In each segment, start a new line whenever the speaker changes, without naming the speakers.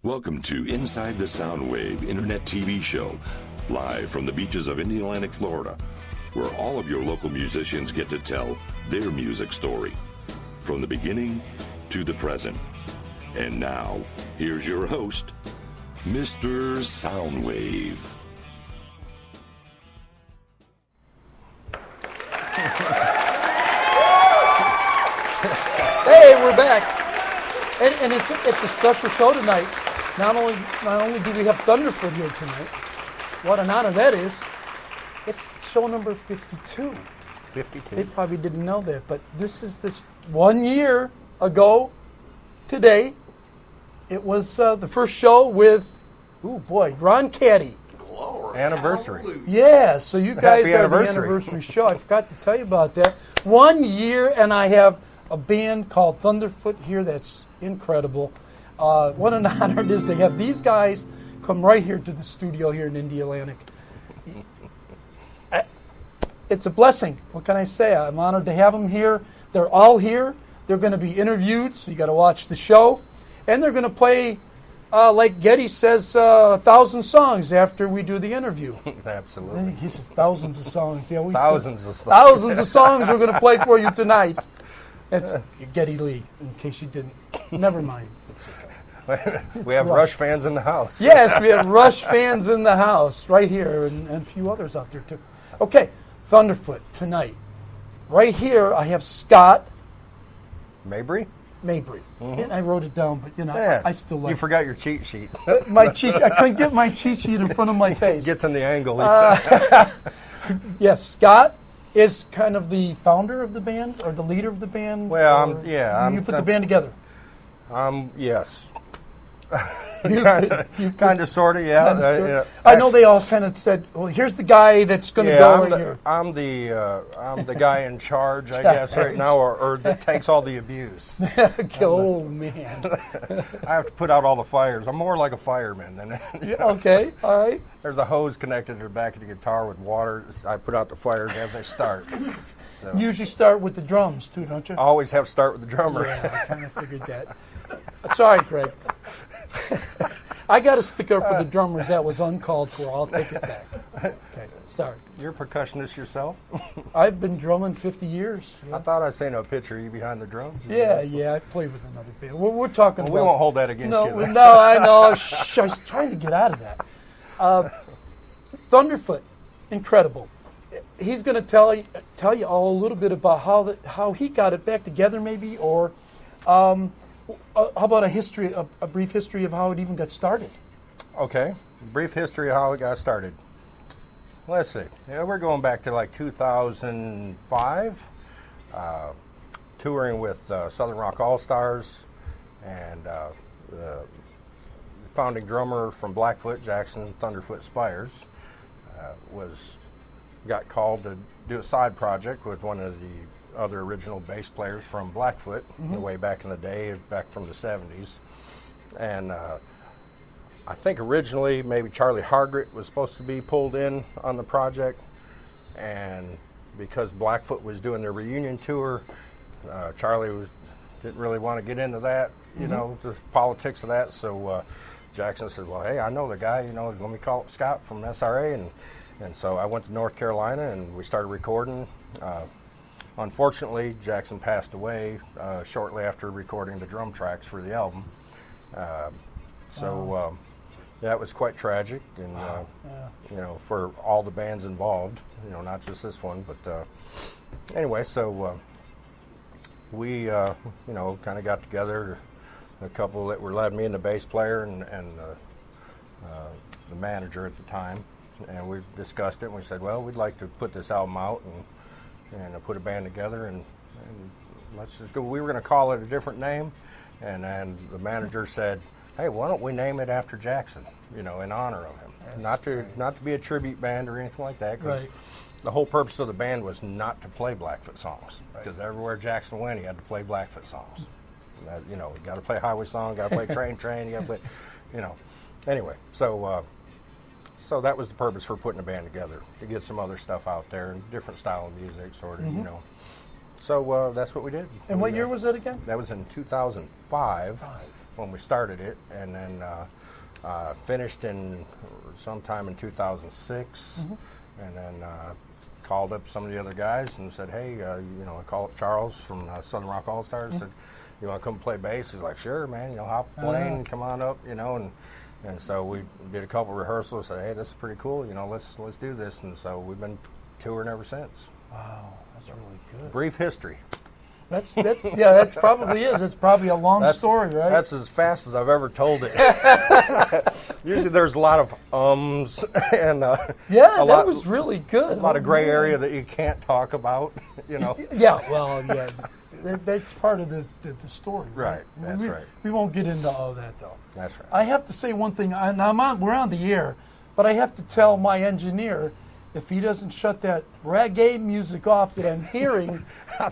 Welcome to Inside the Soundwave Internet TV Show, live from the beaches of Indian, Florida, where all of your local musicians get to tell their music story, from the beginning to the present. And now, here's your host, Mr. Soundwave.
Hey, we're back. And it's a special show tonight. Not only do we have Thunderfoot here tonight, what an honor that is. It's show number 52.
52.
They probably didn't know that, but this 1 year ago today. It was the first show with, Ron Caddy.
Anniversary.
Yeah, so you guys
Happy
are the
anniversary.
anniversary show. I forgot to tell you about that. 1 year, and I have a band called Thunderfoot here that's incredible. What an honor it is to have these guys come right here to the studio here in Indy Atlantic. It's a blessing. What can I say? I'm honored to have them here. They're all here. They're going to be interviewed, so you got to watch the show. And they're going to play, like Getty says, 1,000 songs after we do the interview.
Absolutely.
He says thousands of songs. Yeah,
Thousands of songs.
Thousands of songs we're going to play for you tonight. That's Getty Lee, in case you didn't. Never mind. It's okay.
We have Rush fans in the house.
Yes, we have Rush fans in the house right here and a few others out there too. Okay, Thunderfoot tonight. Right here I have Scott
Mabry?
Mabry. And I wrote it down, but
Yeah.
I still like
You forgot your cheat sheet.
my cheat. I couldn't get my cheat sheet in front of my face.
Gets in the angle.
Yes, Scott is kind of the founder of the band or the leader of the band.
Well,
you put the band together.
Yes.
You
Kind of, sort of, yeah.
kinda, sort of. I know they all kind of said, "Well, here's the guy that's going to go right here."
I'm the guy in charge, I guess, right now, or that takes all the abuse.
Oh man.
I have to put out all the fires. I'm more like a fireman than.
Okay, all right.
There's a hose connected to the back of the guitar with water. I put out the fires as they start. So.
You usually start with the drums too, don't you?
I always have to start with the drummer.
Yeah, I kind of figured that. Sorry, Craig. I got to stick up for the drummers. That was uncalled for. I'll take it back. Okay, sorry.
You're a percussionist yourself?
I've been drumming 50 years.
I thought I seen a picture of you behind the drums.
Yeah, I played with another band. We're talking
Well,
about...
we won't hold that against you.
No, I know. Shh, I was trying to get out of that. Thunderfoot, incredible. He's going to tell you all a little bit about how he got it back together, maybe, or how about a brief history of how it even got started?
Okay, brief history of how it got started. Let's see. Yeah, we're going back to like 2005, touring with Southern Rock All-Stars, and the founding drummer from Blackfoot, Jackson Thunderfoot Spires, got called to do a side project with one of the other original bass players from Blackfoot, way back in the day, back from the 70s. And I think originally maybe Charlie Hargett was supposed to be pulled in on the project, and because Blackfoot was doing their reunion tour, Charlie didn't really want to get into that, the politics of that, so Jackson said, well, hey, I know the guy, let me call up Scott from SRA, and so I went to North Carolina and we started recording. Unfortunately, Jackson passed away shortly after recording the drum tracks for the album. That was quite tragic, and for all the bands involved, not just this one. But anyway, so we kind of got together, a couple that were led, me and the bass player and the manager at the time, and we discussed it. And we said, well, we'd like to put this album out and put a band together, and let's just go. We were going to call it a different name, and then the manager said, hey, why don't we name it after Jackson, in honor of him? Not to be a tribute band or anything like that, because the whole purpose of the band was not to play Blackfoot songs, because everywhere Jackson went, he had to play Blackfoot songs. You got to play highway song, got to play train, you got to play, Anyway, so that was the purpose for putting a band together, to get some other stuff out there, and different style of music, sort of, So that's what we did.
And what year was that again?
That was in 2005. when we started it, and then finished in sometime in 2006, and then called up some of the other guys and said, hey, you know, I called up Charles from Southern Rock All Stars, said, you want to come play bass? He's like, sure, man, you know, hop a plane, come on up, you know, and so we did a couple rehearsals, said, hey, this is pretty cool, you know, let's do this, and so we've been touring ever since.
Wow, that's really good.
Brief history.
That's yeah, that's probably is. It's probably a long story, right?
That's as fast as I've ever told it. Usually there's a lot of ums and
that was really good.
A lot of gray area that you can't talk about, you know.
Yeah, well, yeah, that's part of the story,
right? That's right.
We won't get into all that though.
That's right.
I have to say one thing. We're on the air, but I have to tell my engineer, if he doesn't shut that reggae music off that I'm hearing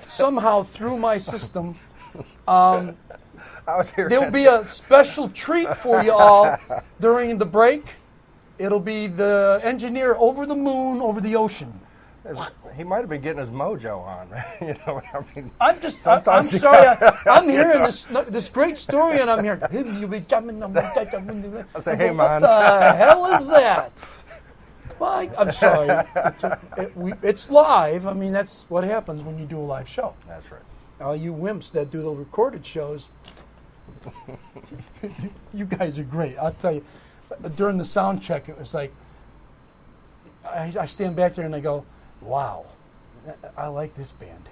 somehow through my system, there'll be a special treat for you all during the break. It'll be the engineer over the moon, over the ocean.
He might have been getting his mojo on. You know what I mean?
I'm sorry. I'm hearing this great story, and I'm hearing. I
say, hey, man.
What the hell is that? Well, I'm sorry. It's live. I mean, that's what happens when you do a live show.
That's right.
All you wimps that do the recorded shows, you guys are great. I'll tell you, during the sound check, it was like, I stand back there and I go, wow, I like this band.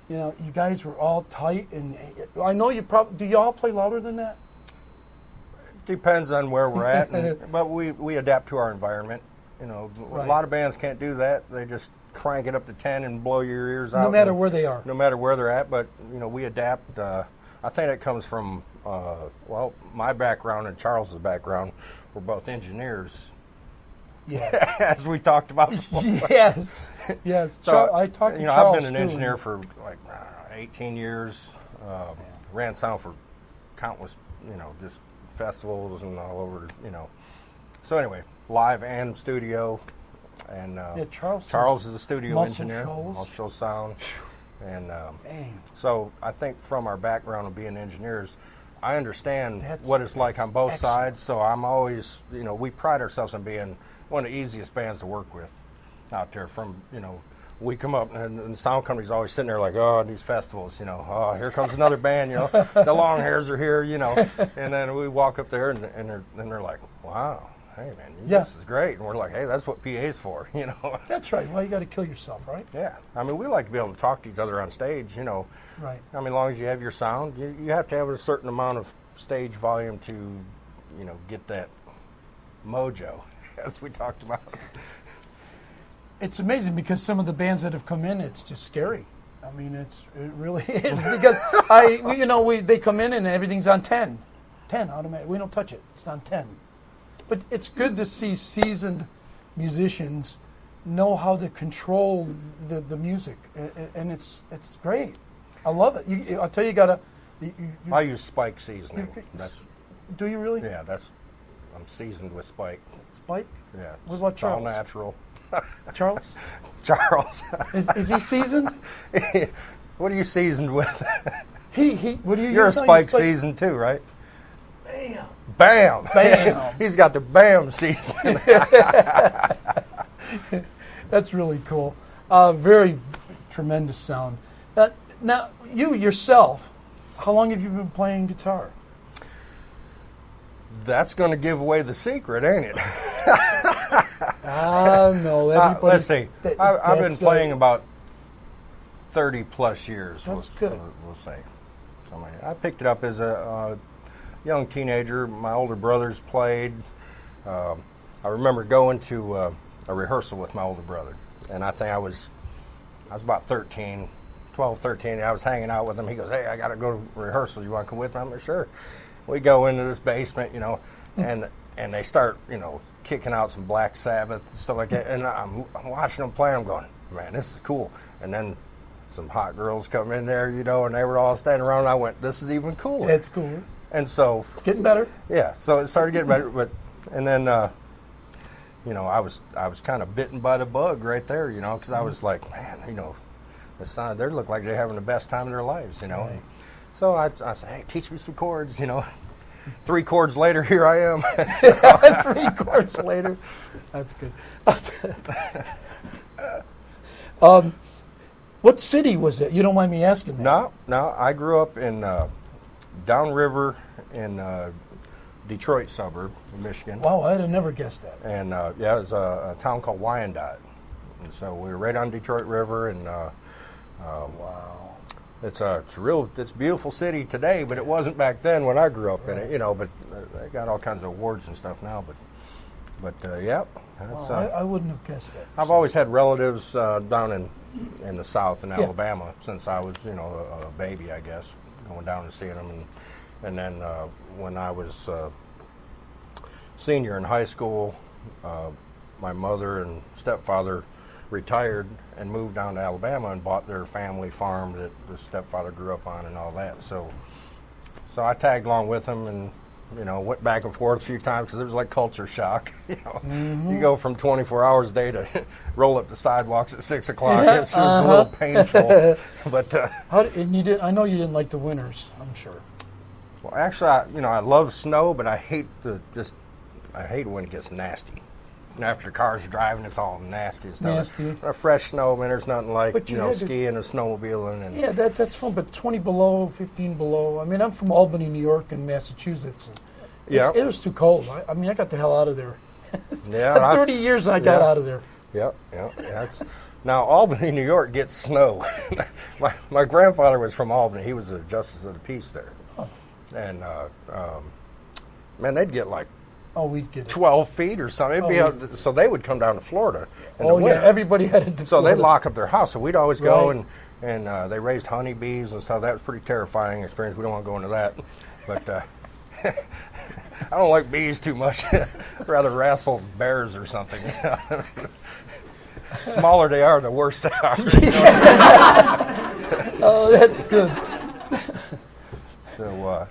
You know, you guys were all tight, and I know you probably, do you all play louder than that?
Depends on where we're at, but we adapt to our environment. You know,
right.
A lot of bands can't do that. They just crank it up to 10 and blow your ears out.
No matter where they are.
No matter where they're at, but, you know, we adapt. I think it comes from, well, my background and Charles's background. We're both engineers.
Yeah.
As we talked about before.
Yes.
So,
I talked to
you know,
Charles.
I've been an engineer for like 18 years. Ran sound for countless, you know, just festivals and all over, you know. So anyway, live and studio, and Charles is a studio engineer, Muscle Shoals Sound, and so I think from our background of being engineers, I understand what it's like on both sides. So I'm always, you know, we pride ourselves on being one of the easiest bands to work with out there. From, you know, we come up and the sound company's always sitting there like, oh, these festivals, you know, oh, here comes another band, you know, the long hairs are here, you know, and then we walk up there and they're like, wow. Hey, man, this is great. And we're like, hey, that's what PA's for, you know.
That's right. Well, you got to kill yourself, right?
Yeah. I mean, we like to be able to talk to each other on stage, you know.
Right.
I mean, as long as you have your sound, you have to have a certain amount of stage volume to, you know, get that mojo, as we talked about.
It's amazing because some of the bands that have come in, it's just scary. I mean, it really is. Because they come in and everything's on 10. 10 automatic. We don't touch it. It's on 10. But it's good to see seasoned musicians know how to control the music, and it's great. I love it. I'll tell you, I
use Spike seasoning.
Do you really?
Yeah, I'm seasoned with Spike.
Spike?
Yeah.
What about Charles?
All natural.
Charles?
Charles.
Is he seasoned?
What are you seasoned with?
What do you?
You're a Spike seasoned too, right?
Bam.
Bam!
Bam!
He's got the bam seasoning.
That's really cool. Very tremendous sound. Now, you yourself, how long have you been playing guitar?
That's going to give away the secret, ain't it?
No.
Let's see. I've been playing about 30 plus years.
That's good.
We'll say. So I picked it up as a young teenager. My older brothers played. I remember going to a rehearsal with my older brother, and I think I was about 12, 13. I was hanging out with him. He goes, hey, I got to go to rehearsal. You want to come with me? I'm like, sure. We go into this basement, you know, and they start, you know, kicking out some Black Sabbath and stuff like that, and I'm watching them play, and I'm going, man, this is cool. And then some hot girls come in there, you know, and they were all standing around, and I went, this is even cooler.
It's cooler.
And so
it's getting better.
Yeah, so it started getting better, and then you know, I was kind of bitten by the bug right there, you know, because I was like, man, you know, they look like they're having the best time of their lives, you know. Right. So I said, hey, teach me some chords, you know. 3 chords later, here I am.
3 chords later. That's good. What city was it? You don't mind me asking that?
No. I grew up in downriver in Detroit suburb of Michigan.
Wow, I'd have never guessed that.
And it was a town called Wyandotte. And so we were right on Detroit River, and
Wow.
it's a beautiful city today, but it wasn't back then when I grew up in it, But they got all kinds of awards and stuff now. But yeah, that's,
Wow, I wouldn't have guessed that.
I've always had relatives down in the South in Alabama since I was a baby, I guess, going down and seeing them, and then when I was senior in high school, my mother and stepfather retired and moved down to Alabama and bought their family farm that the stepfather grew up on and all that. So I tagged along with them and went back and forth a few times because there was like culture shock. You go from 24 hours a day to roll up the sidewalks at 6 o'clock.
Yeah,
It's a little painful. But
I know you didn't like the winters, I'm sure.
well, actually, I love snow, but I hate when it gets nasty. And after the cars are driving, it's all nasty and stuff.
Nasty.
A fresh snow, man, there's nothing like
But you had to-
skiing and snowmobiling. And
Yeah, that's fun, but 20 below, 15 below. I mean, I'm from Albany, New York, and Massachusetts. And
Yeah.
It was too cold. I mean, I got the hell out of there.
Yeah,
That's 30 years I got out of there.
Yep. Now Albany, New York gets snow. my grandfather was from Albany. He was a justice of the peace there, and man, they'd get like
Oh, we'd get it.
12 feet or something. So they would come down to Florida in the
Oh,
winter.
yeah, everybody headed to
So
Florida.
they'd lock up their house. So we'd always go
Right.
and they raised honeybees and stuff. That was a pretty terrifying experience. We don't want to go into that, but. I don't like bees too much. I'd rather wrestle bears or something. Smaller they are, the worse they are.
Oh, that's good.
So,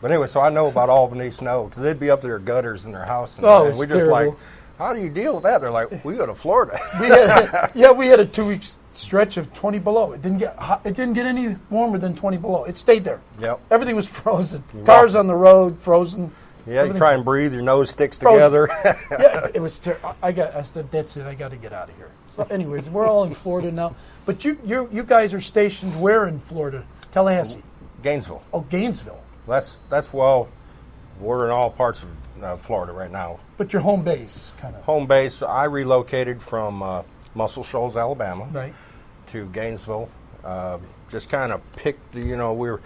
but anyway, so I know about Albany snow because they'd be up to their gutters in their house, and,
Oh,
and
it's
we just
terrible.
like, how do you deal with that? They're like, we go to Florida.
We had a 2-week stretch of 20 below. It didn't get hot. It didn't get any warmer than 20 below. It stayed there.
Yep.
Everything was frozen. Cars on the road, frozen.
Yeah, you
Everything
try and breathe, your nose sticks
frozen.
together.
Yeah, it was terrible. I said, that's it. I got to get out of here. So, anyways, we're all in Florida now. But you guys are stationed where in Florida? Tallahassee.
Gainesville.
Oh, Gainesville.
We're in all parts of Florida right now.
But your home base, kind of.
Home base, I relocated from Muscle Shoals, Alabama,
Right.
to Gainesville. Just kind of picked, we're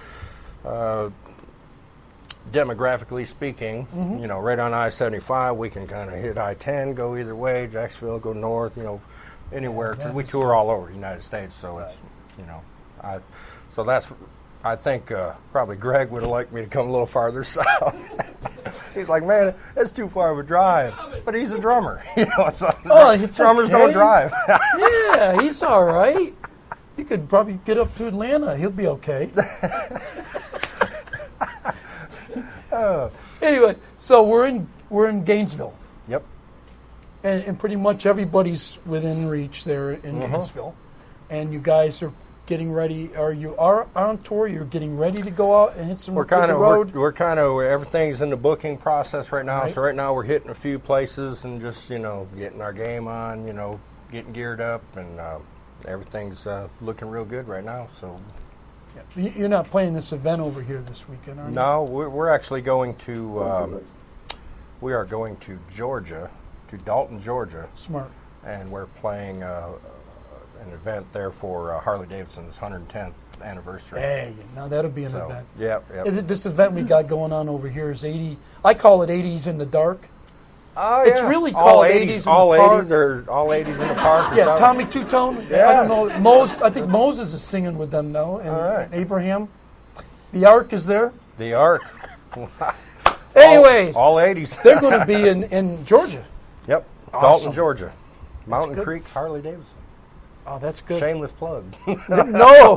demographically speaking, right on I-75, we can kind of hit I-10, go either way, Jacksonville, go north, anywhere. 'Cause we tour all over the United States, so it's, so that's, I think probably Greg would have liked me to come a little farther south. He's like, man, it's too far of a drive. But he's a drummer. It's drummers
okay.
don't drive.
Yeah, he's all right. You could probably get up to Atlanta. He'll be okay. Anyway, so we're in Gainesville,
Yep.
and pretty much everybody's within reach there in Gainesville, and you guys are getting ready. Are on tour? You're getting ready to go out and hit some
We're kind
road.
of everything's in the booking process right now.
Right.
So right now we're hitting a few places and just getting our game on, getting geared up, and everything's looking real good right now. So
You're not playing this event over here this weekend, are you?
no, we're actually going to we are going to Georgia, to Dalton, Georgia,
Smart.
and we're playing an event there for Harley Davidson's 110th anniversary.
Hey, now that'll be an
So,
event.
Yep.
This event we got going on over here is 80. I call it 80s in the dark.
Oh,
It's
yeah.
really
all
called 80s in the
all
park.
80s or all 80s in the park. or
Yeah,
something?
Tommy Two-Tone.
Yeah.
I don't know. I think Moses is singing with them now, and,
All right.
and Abraham. The Ark is there.
The Ark.
Anyways,
all 80s.
they're going to be in Georgia.
Yep.
Awesome.
Dalton, Georgia. Mountain
good.
Creek, Harley Davidson.
Oh, that's good.
Shameless plug.
No.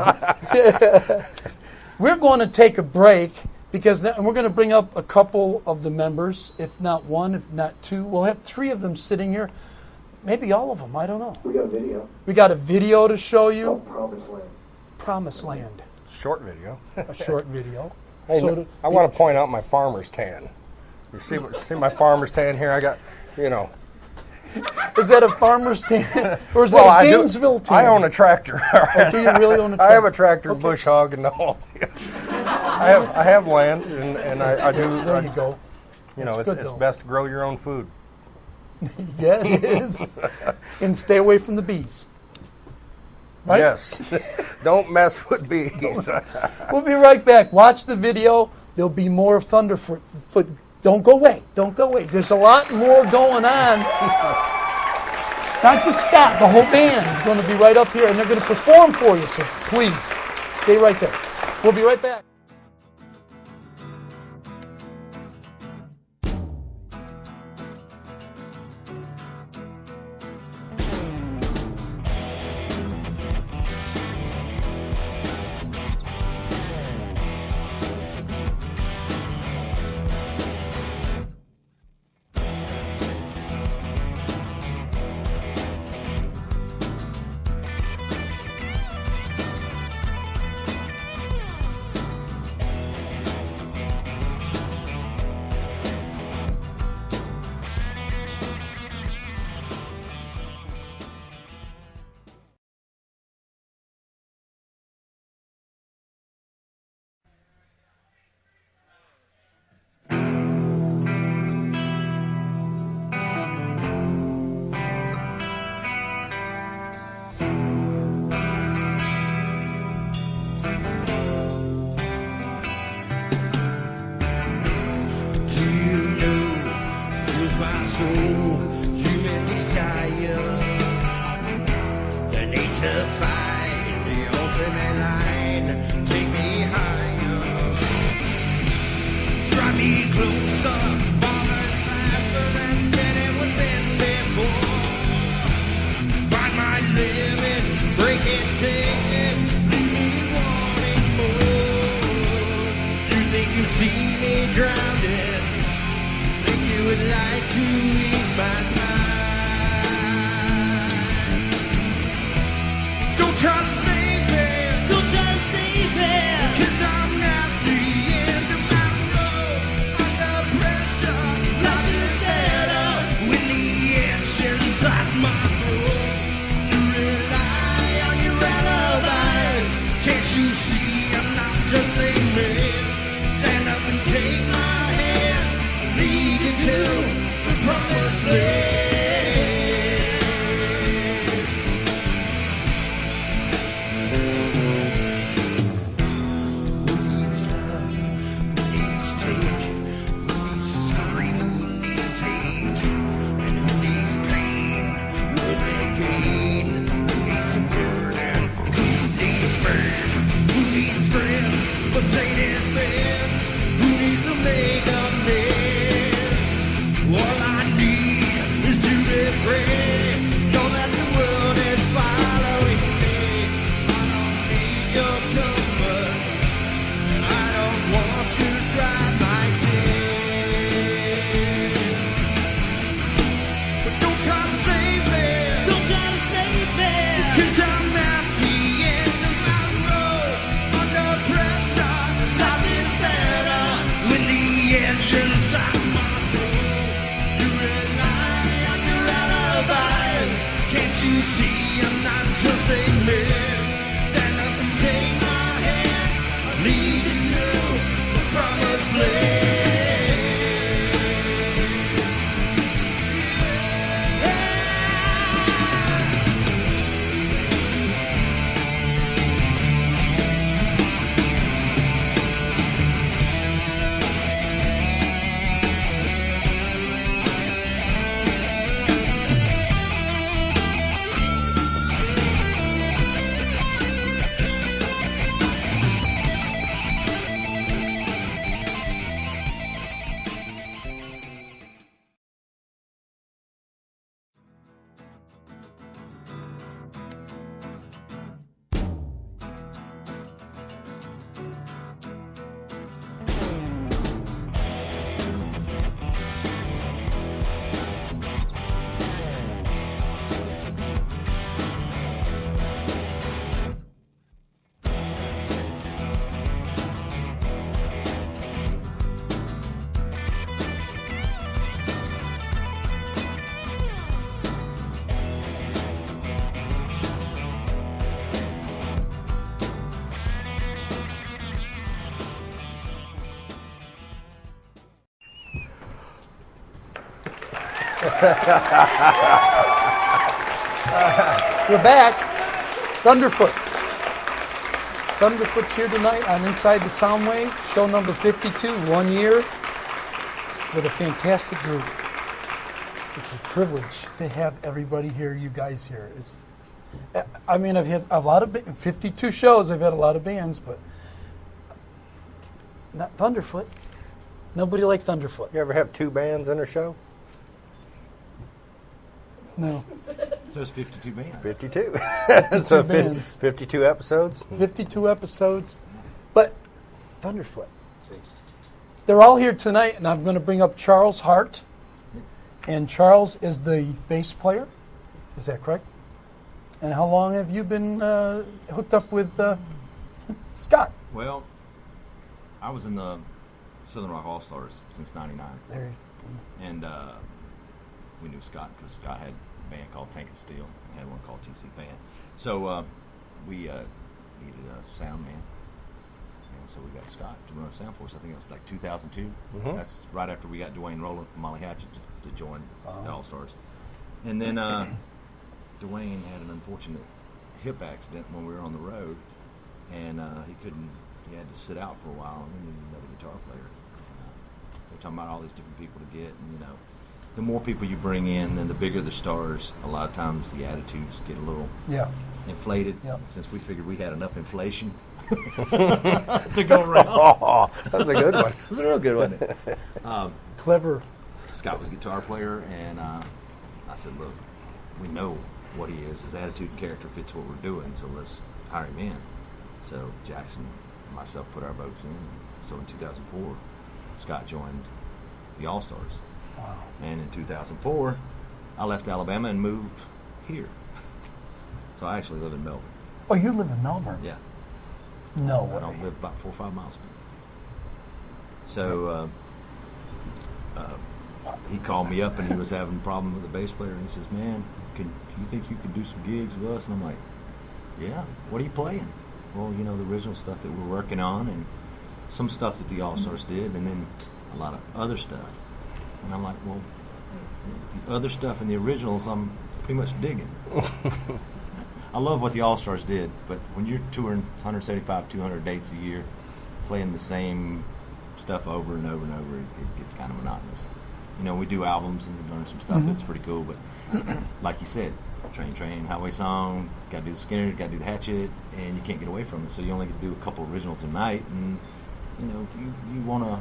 We're going to take a break because we're going to bring up a couple of the members, if not one, if not two. We'll have 3 of them sitting here. Maybe all of them. I don't know.
We got a video.
We got a video to show you.
Promised Land.
Promised Land.
Short video.
A short video.
Hey,
So
I want to point out my farmer's tan. You see my farmer's tan here? I got,
is that a farmer's tan or is
Well,
that a Gainesville tan?
I own a tractor.
Oh, do you really own a tractor?
I have a tractor, bush hog, and all. I have land, and I do.
There you go.
It's
good, though.
best to grow your own food.
Yeah, it is. And stay away from the bees. Right?
Yes. Don't mess with bees.
We'll be right back. Watch the video. There'll be more of Thunderfoot. Don't go away. Don't go away. There's a lot more going on. Not just Scott. The whole band is going to be right up here, and they're going to perform for you. So please, stay right there. We'll be right back. We're back. Thunderfoot. Thunderfoot's here tonight on Inside the Soundwave, show number 52, 1 year, with a fantastic group. It's a privilege to have everybody here, you guys here. I've had a lot of 52 shows. I've had a lot of bands, but not Thunderfoot. Nobody like Thunderfoot.
You ever have two bands in a show?
No.
There's 52 bands.
52.
52
So
bands.
52 episodes?
52 episodes. But Thunderfoot. They're all here tonight, and I'm going to bring up Charles Hart. And Charles is the bass player. Is that correct? And how long have you been hooked up with Scott?
Well, I was in the Southern Rock All-Stars since '99.
There.
And we knew Scott because Scott had a band called Tank and Steel and had one called TC Fan. So we needed a sound man. And so we got Scott to run sound for us. I think it was like 2002.
Mm-hmm.
That's right after we got Dwayne Rowland from Molly Hatchet to join the All-Stars. And then Dwayne had an unfortunate hip accident when we were on the road. And he had to sit out for a while, and then we needed another guitar player. We're talking about all these different people to get, and the more people you bring in, then the bigger the stars. A lot of times the attitudes get a little inflated.
Yeah.
Since we figured we had enough inflation to go around.
Oh, that was a good one.
It was a real good one, wasn't it?
Clever.
Scott was a guitar player, and I said, look, we know what he is. His attitude and character fits what we're doing, so let's hire him in. So Jackson and myself put our votes in. So in 2004, Scott joined the All-Stars.
Wow.
And in 2004, I left Alabama and moved here. So I actually live in Melbourne.
Oh, you live in Melbourne?
Yeah.
No
I
way.
don't live about 4 or 5 miles from here. So he called me up and he was having a problem with the bass player, and he says, man, you think you can do some gigs with us? And I'm like, yeah, what are you playing? Well, the original stuff that we're working on, and some stuff that the All-Stars did, and then a lot of other stuff. And I'm like, well, the other stuff and the originals I'm pretty much digging. I love what the All-Stars did, but when you're touring 175, 200 dates a year, playing the same stuff over and over and over, it gets kind of monotonous. We do albums and we learn some stuff that's pretty cool, but like you said, Train, Highway Song, got to do the Skinner, got to do the Hatchet, and you can't get away from it. So you only get to do a couple originals a night, and you want to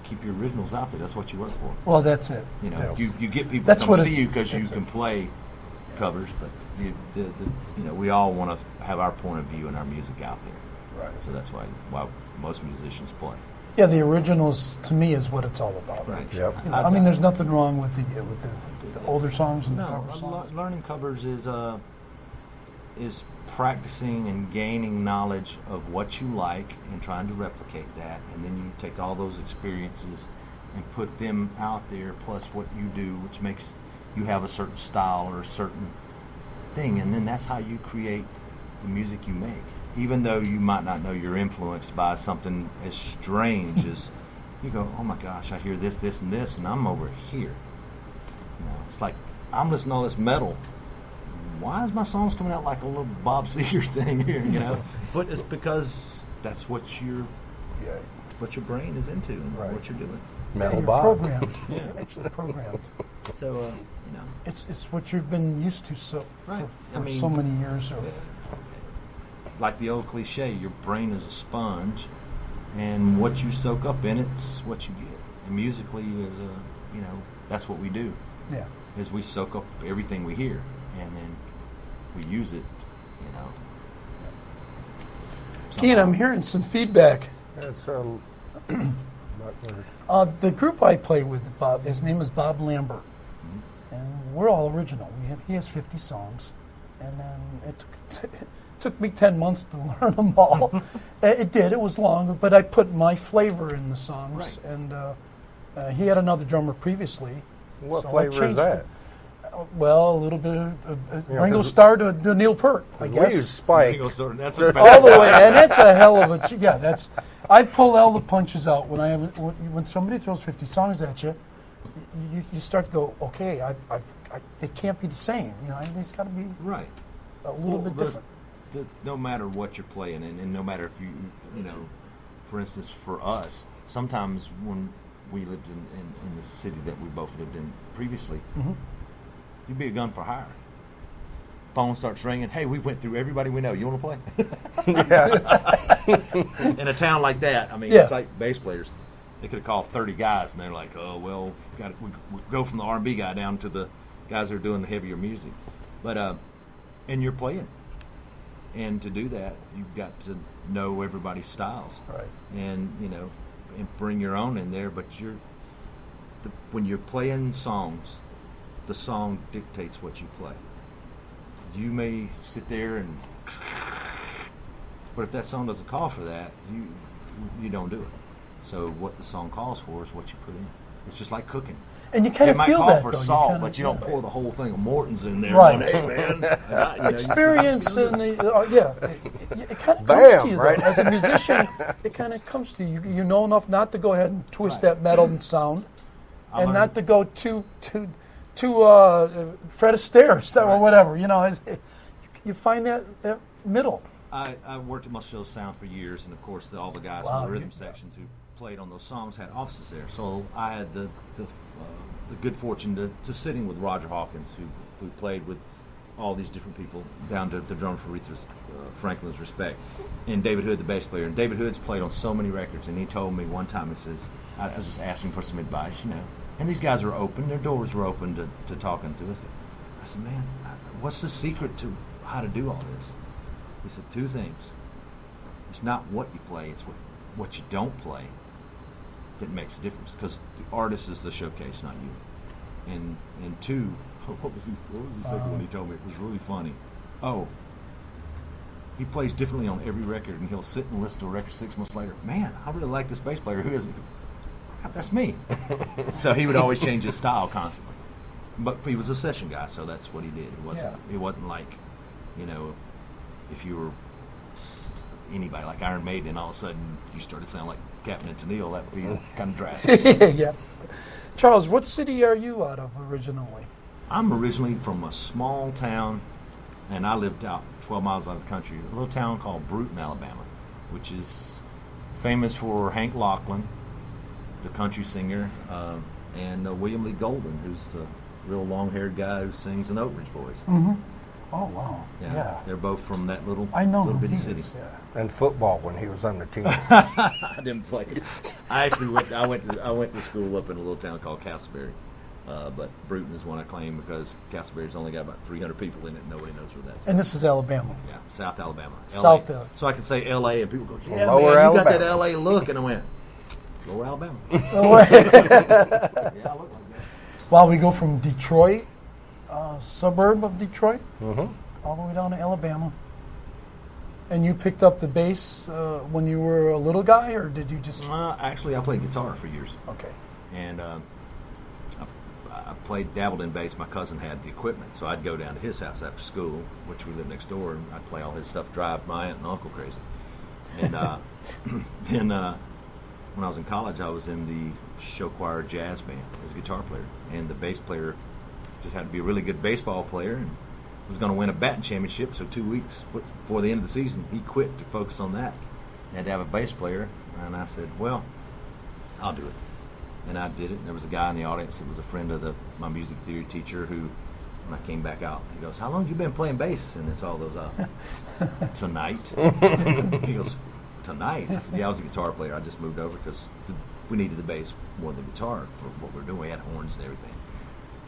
keep your originals out there. That's what you work for.
Well, that's it.
You get people
That's
to come
what
see you because you can play covers, but we all want to have our point of view and our music out there.
Right.
So that's why most musicians play.
Yeah, the originals to me is what it's all about.
Right.
Yep.
There's nothing wrong with the older songs and the
No,
cover songs.
learning covers is practicing and gaining knowledge of what you like and trying to replicate that, and then you take all those experiences and put them out there, plus what you do, which makes you have a certain style or a certain thing, and then that's how you create the music you make. Even though you might not know you're influenced by something as strange as, you go, oh my gosh, I hear this, this, and this, and I'm over here. It's like, I'm listening to all this metal. Why is my songs coming out like a little Bob Seger thing here, But it's because that's what your brain is into and what you're doing.
Metal
You're
Bob.
programmed. Actually programmed.
So,
It's what you've been used to for so many years.
Like the old cliche, your brain is a sponge, and what you soak up in it's what you get. And musically, that's what we do.
Yeah.
Is we soak up everything we hear, and then we use it,
Keane, I'm hearing some feedback.
That's
The group I play with, Bob, his name is Bob Lambert, and we're all original. He has 50 songs, and then it took me 10 months to learn them all. It did. It was long, but I put my flavor in the songs, and he had another drummer previously.
What
so
flavor is that?
Well, a little bit of Ringo Starr to Neil Peart, I guess.
We use Spike.
That's
All the way, and that's a hell of a I pull all the punches out when when somebody throws 50 songs at you. you start to go, okay, they can't be the same. You know, it's got to be
right.
a little bit different.
No matter what you're playing, and no matter if you know, for instance, for us, sometimes when we lived in the city that we both lived in previously, you'd be a gun for hire. Phone starts ringing. Hey, we went through everybody we know. You want to play? In a town like that, I mean, it's like bass players. They could have called 30 guys, and they're like, "Oh, well, we go from the R&B guy down to the guys that are doing the heavier music." But and you're playing, and to do that, you've got to know everybody's styles,
Right.
and and bring your own in there. But when you're playing songs, the song dictates what you play. You may sit there but if that song doesn't call for that, you don't do it. So what the song calls for is what you put in. It's just like cooking.
And you kind of feel that,
It might call for
though.
salt, but you don't pour the whole thing of Morton's in there.
Right.
Hey, man.
Experience and it kind of comes to you,
right?
though. As a musician, it kind of comes to you. You know enough not to go ahead and twist that metal sound, and not to go too Fred Astaire or whatever. You know, you find that middle.
I worked at Muscle Shoals Sound for years, and of course, all the guys
Wow,
from the rhythm sections who played on those songs had offices there. So I had the good fortune to sitting with Roger Hawkins, who played with all these different people, down to drummer for Aretha Franklin's Respect, and David Hood, the bass player. And David Hood's played on so many records, and he told me one time, he says, I was just asking for some advice, and these guys were open, their doors were open to talking to us. I said, man, what's the secret to how to do all this? He said, 2 things. It's not what you play, it's what you don't play that makes a difference. Because the artist is the showcase, not you. And 2, what was the second one he told me? It was really funny. Oh, he plays differently on every record, and he'll sit and listen to a record 6 months later. Man, I really like this bass player. Who is it? That's me. So he would always change his style constantly. But he was a session guy, so that's what he did. It wasn't like, if you were anybody like Iron Maiden and all of a sudden you started sounding like Captain and Tennille, that would be kind of drastic.
Yeah. Charles, what city are you out of originally?
I'm originally from a small town, and I lived out 12 miles out of the country, a little town called Bruton, Alabama, which is famous for Hank Lachlan, the country singer, and William Lee Golden, who's a real long-haired guy who sings in the Oak Ridge Boys.
Mm-hmm. Oh, wow.
Yeah. They're both from that little bitty city.
And football when he was on the team.
I didn't play. I actually went to school up in a little town called Castleberry, but Bruton is one I claim because Castleberry's only got about 300 people in it. And nobody knows where that's.
And this is Alabama.
Yeah, South Alabama.
South.
So I can say L.A. and people go, yeah,
Lower
man,
Alabama.
you got that L.A. look, and I went, Lower Alabama. Yeah, I look like that.
While we go from Detroit, suburb of Detroit,
Mm-hmm.
all the way down to Alabama. And you picked up the bass when you were a little guy, or did you just...
Actually, I played guitar for years.
Okay.
And I dabbled in bass. My cousin had the equipment, so I'd go down to his house after school, which we lived next door, and I'd play all his stuff, drive my aunt and uncle crazy. And then when I was in college, I was in the show choir jazz band as a guitar player, and the bass player just had to be a really good baseball player and was going to win a batting championship. So 2 weeks before the end of the season, he quit to focus on that. He had to have a bass player, and I said, well, I'll do it. And I did it. And there was a guy in the audience that was a friend of my music theory teacher who, when I came back out, he goes, how long have you been playing bass? And it's all those, tonight. He goes, tonight? I said, yeah, I was a guitar player. I just moved over because we needed the bass more than the guitar for what we were doing. We had horns and everything.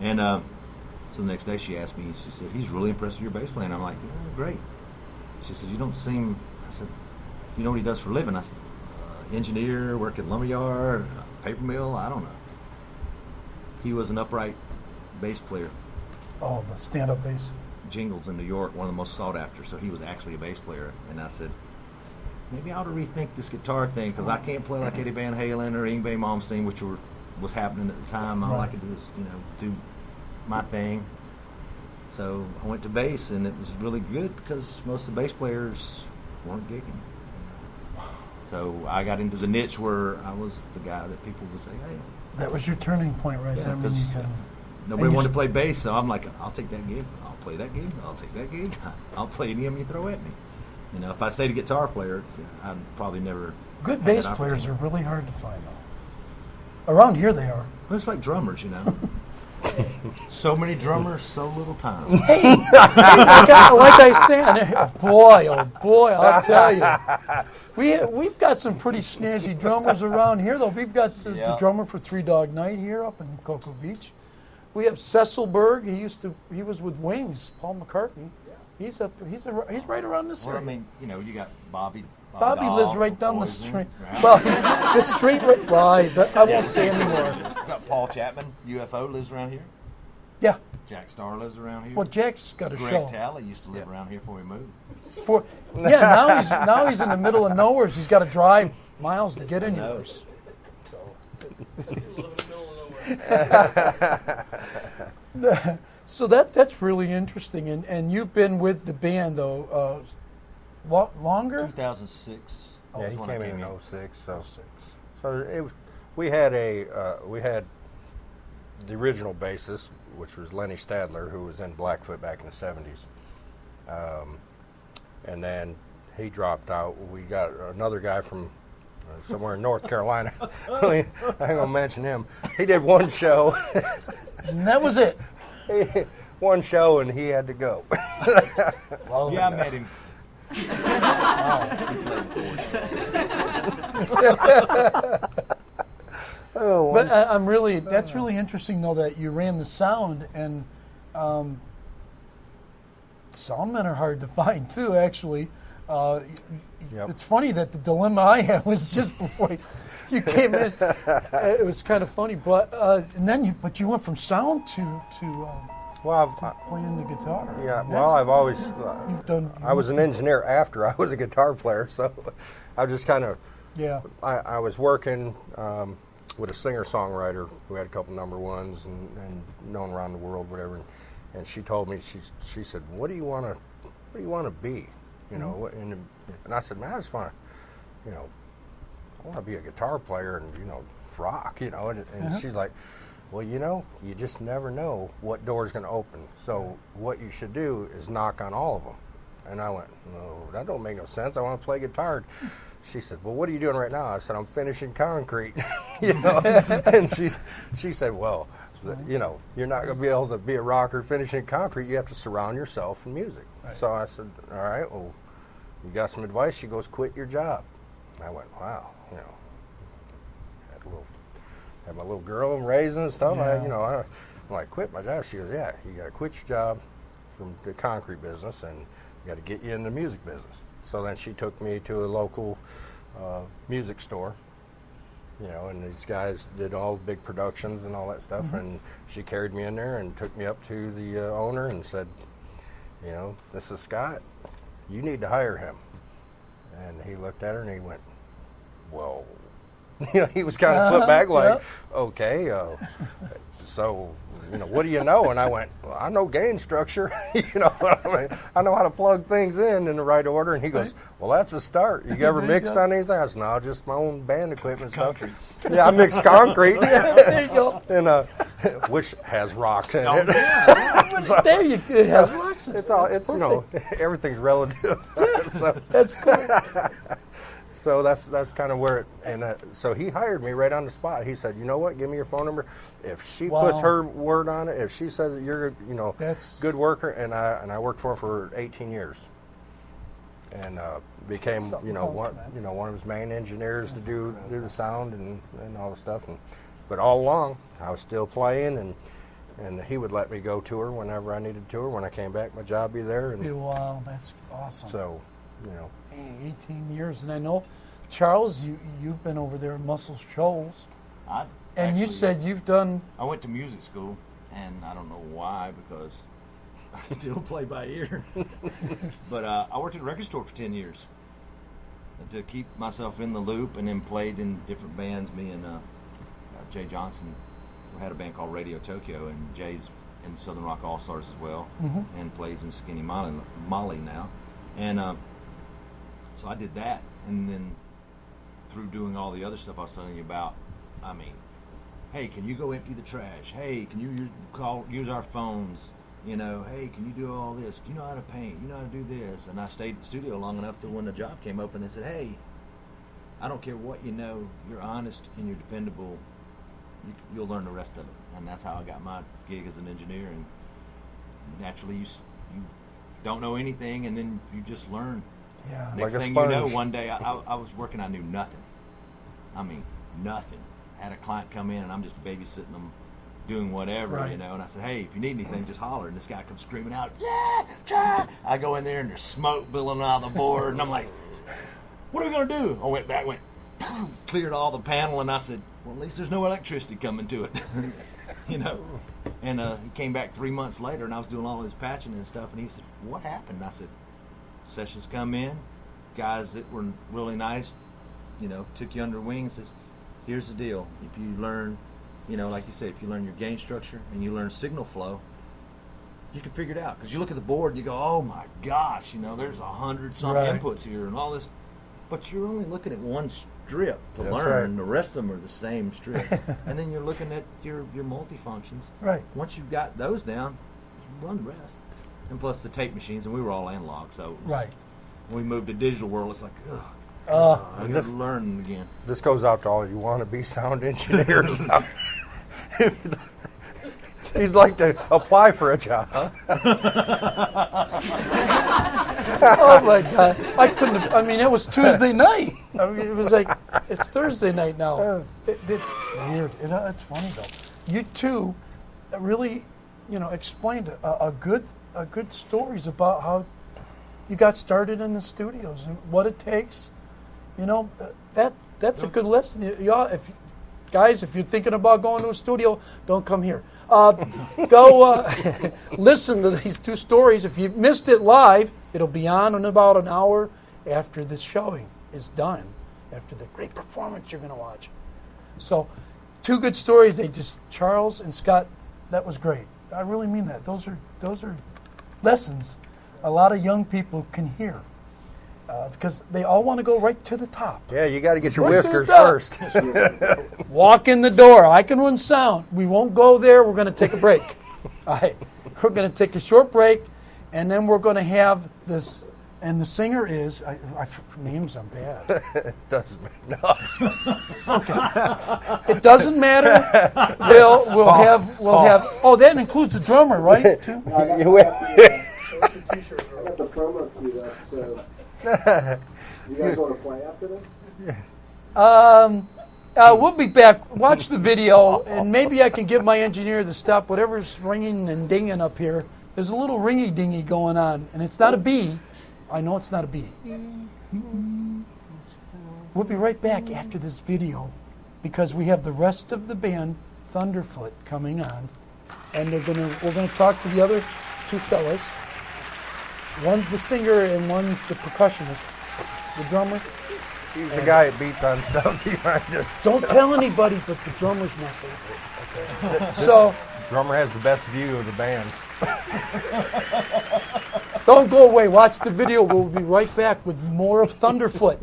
And so the next day she asked me, she said, he's really impressed with your bass playing. I'm like, yeah, great. She said, you don't seem, I said, you know what he does for a living? I said, engineer, work at lumberyard, paper mill, I don't know. He was an upright bass player.
Oh, the stand-up bass.
Jingles in New York, one of the most sought after, so he was actually a bass player. And I said, maybe I ought to rethink this guitar thing, because I can't play like Eddie Van Halen or Yngwie Malmsteen, which was happening at the time. All I could do was, do my thing. So I went to bass, and it was really good because most of the bass players weren't gigging. So I got into the niche where I was the guy that people would say, hey,
That was your turning point right there. When you
nobody wanted to play bass, so I'm like, I'll take that gig. I'll play that gig. I'll take that gig. I'll play any of them you throw at me. You know, if I stayed a guitar player, I'd probably never.
Good bass players are really hard to find, though. Around here they are.
Well, it's like drummers, you know. So many drummers, so little time.
Hey, like I said, boy, oh boy, I'll tell you. We've got some pretty snazzy drummers around here, though. We've got the drummer for Three Dog Night here up in Cocoa Beach. We have Cecilberg. He was with Wings, Paul McCartney. He's right around this area.
I mean, you know, you got Bobby
Bobby
Dahl,
lives right down the
Poison,
street.
right?
Well, the street, right? But I won't say anymore.
You got Paul Chapman, UFO, lives around here.
Yeah.
Jack Starr lives around here.
Well, Jack's got a
Greg
show.
Talley used to live around here before he moved.
Now he's in the middle of nowhere. He's got to drive miles to get anywhere. So that's really interesting. And you've been with the band though longer?
2006.
Yeah, he came in 06. So it was, we had the original bassist, which was Lenny Stadler, who was in Blackfoot back in the 70s. And then he dropped out. We got another guy from somewhere in North Carolina. I ain't going to mention him. He did one show.
And that was it.
One show, and he had to go.
Well, yeah, I met him.
But that's really interesting though that you ran the sound, and soundmen are hard to find too. Actually, It's funny that the dilemma I had was just before you came in. It was kind of funny, but you went from sound to playing the guitar.
Yeah, well, I've always I was an
an
engineer after I was a guitar player, so I just kind of I was working with a singer-songwriter who had a couple number ones and known around the world, whatever. And she told me, she said, "What do you want to be?" You know, and I said, "Man, I just want to, I want to be a guitar player and rock." And she's like, "Well, you just never know what door's going to open. So what you should do is knock on all of them." And I went, "No, that don't make no sense. I want to play guitar." She said, "Well, what are you doing right now?" I said, "I'm finishing concrete." And she said, "Well, you're not going to be able to be a rocker finishing concrete. You have to surround yourself in music." Right. So I said, "All right, well, you got some advice?" She goes, "Quit your job." And I went, "Wow, had my little girl and raising and stuff. Yeah. I'm like, "Quit my job?" She goes, "Yeah, you got to quit your job from the concrete business and you got to get you in the music business." So then she took me to a local music store, and these guys did all the big productions and all that stuff. Mm-hmm. And she carried me in there and took me up to the owner and said, "This is Scott. You need to hire him." And he looked at her and he went, "Well," he was kind of put back like, "Okay, so, what do you know?" And I went, "Well, I know gain structure." I know how to plug things in the right order. And he goes, "Well, that's a start. You ever mixed on anything?" I said, "No, just my own band equipment stuff." Yeah, I mixed concrete.
There you go.
And which has rocks in it.
So, there you go. It has rocks in it.
It's everything's relative. So
that's cool.
So that's kind of where it, and so he hired me right on the spot. He said, "You know what? Give me your phone number. If she puts her word on it, if she says that you're, good worker," and I worked for him for 18 years, and became, one of his main engineers to do the sound and all the stuff. But all along, I was still playing, and he would let me go tour whenever I needed to tour. When I came back, my job would be there.
Wow, that's awesome.
So,
18 years, and I know, Charles, you've been over there at Muscle Shoals, and you said you've done.
I went to music school, and I don't know why, because I still play by ear. But I worked at a record store for 10 years to keep myself in the loop, and then played in different bands. Me and Jay Johnson, we had a band called Radio Tokyo, and Jay's in Southern Rock All Stars as well, and plays in Skinny Molly now, and. So I did that, and then through doing all the other stuff I was telling you about, hey, can you go empty the trash? Hey, can you use our phones? You know, hey, can you do all this? You know how to paint? You know how to do this? And I stayed in the studio long enough to when the job came open, they said, hey, I don't care what you know, you're honest and you're dependable, you'll learn the rest of it. And that's how I got my gig as an engineer. And naturally, you don't know anything, and then you just learn.
Yeah.
Next
Like a
thing you know,
sponge.
one day I was working, I knew nothing. I mean, nothing. Had a client come in, and I'm just babysitting them, doing whatever,
Right.
you know. And I said, hey, if you need anything, just holler. And this guy comes screaming out, yeah, John. I go in there, and there's smoke billowing out of the board, and I'm like, what are we going to do? I went back, cleared all the panel, and I said, well, at least there's no electricity coming to it, you know. And he came back 3 months later, and I was doing all this patching and stuff, and he said, what happened? And I said, sessions come in, guys that were really nice, you know, took you under wing and says, here's the deal. If you learn, you know, like you said, if you learn your gain structure and you learn signal flow, you can figure it out. Because you look at the board and you go, oh my gosh, you know, there's 100-some
Right.
inputs here and all this. But you're only looking at one strip to
That's
learn.
right.
The rest of them are the same strip. And then you're looking at your multifunctions.
Right.
Once you've got those down, you run the rest. And plus the tape machines, and we were all analog, so it was,
Right.
when we moved to digital world, it's like, ugh, I got
this-
to learn again.
This goes out to all you wannabe sound engineers. If you'd like to apply for a job.
Oh my God! I couldn't have. I mean, it was Tuesday night. I mean, it was like it's Thursday night now. It's weird. It's funny though. You two really, you know, explained a good stories about how you got started in the studios and what it takes. You know, that's a good lesson. Guys, if you're thinking about going to a studio, don't come here. Go listen to these two stories. If you missed it live, it'll be on in about an hour after this showing is done, after the great performance you're going to watch. So, two good stories. Charles and Scott, that was great. I really mean that. Those are lessons a lot of young people can hear. Because they all want to go right to the top.
Yeah, you got to get your
Right to the
whiskers
top.
first.
Walk in the door. I can run sound. We won't go there. We're going to take a break. All right. We're going to take a short break, and then we're going to have this. And the singer is names I'm bad.
Doesn't matter. No.
It doesn't matter. We'll have. Oh, that includes the drummer, right? Too?
I got the promo queued up, so you guys want to play after this?
We'll be back. Watch the video, and maybe I can get my engineer to stop whatever's ringing and dinging up here. There's a little ringy dingy going on, and it's not a bee. I know it's not a bee. We'll be right back after this video, because we have the rest of the band, Thunderfoot, coming on, and we're gonna talk to the other two fellas. One's the singer and one's the percussionist, the drummer.
He's the guy that beats on stuff behind us.
Don't tell anybody, but the drummer's my favorite. Okay. So
Drummer has the best view of the band.
don't go away. Watch the video. We'll be right back with more of Thunderfoot.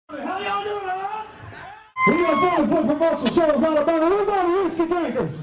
How y'all doing, huh? We got Thunderfoot promotional shows all about it. Who's on the Whiskey Drinkers?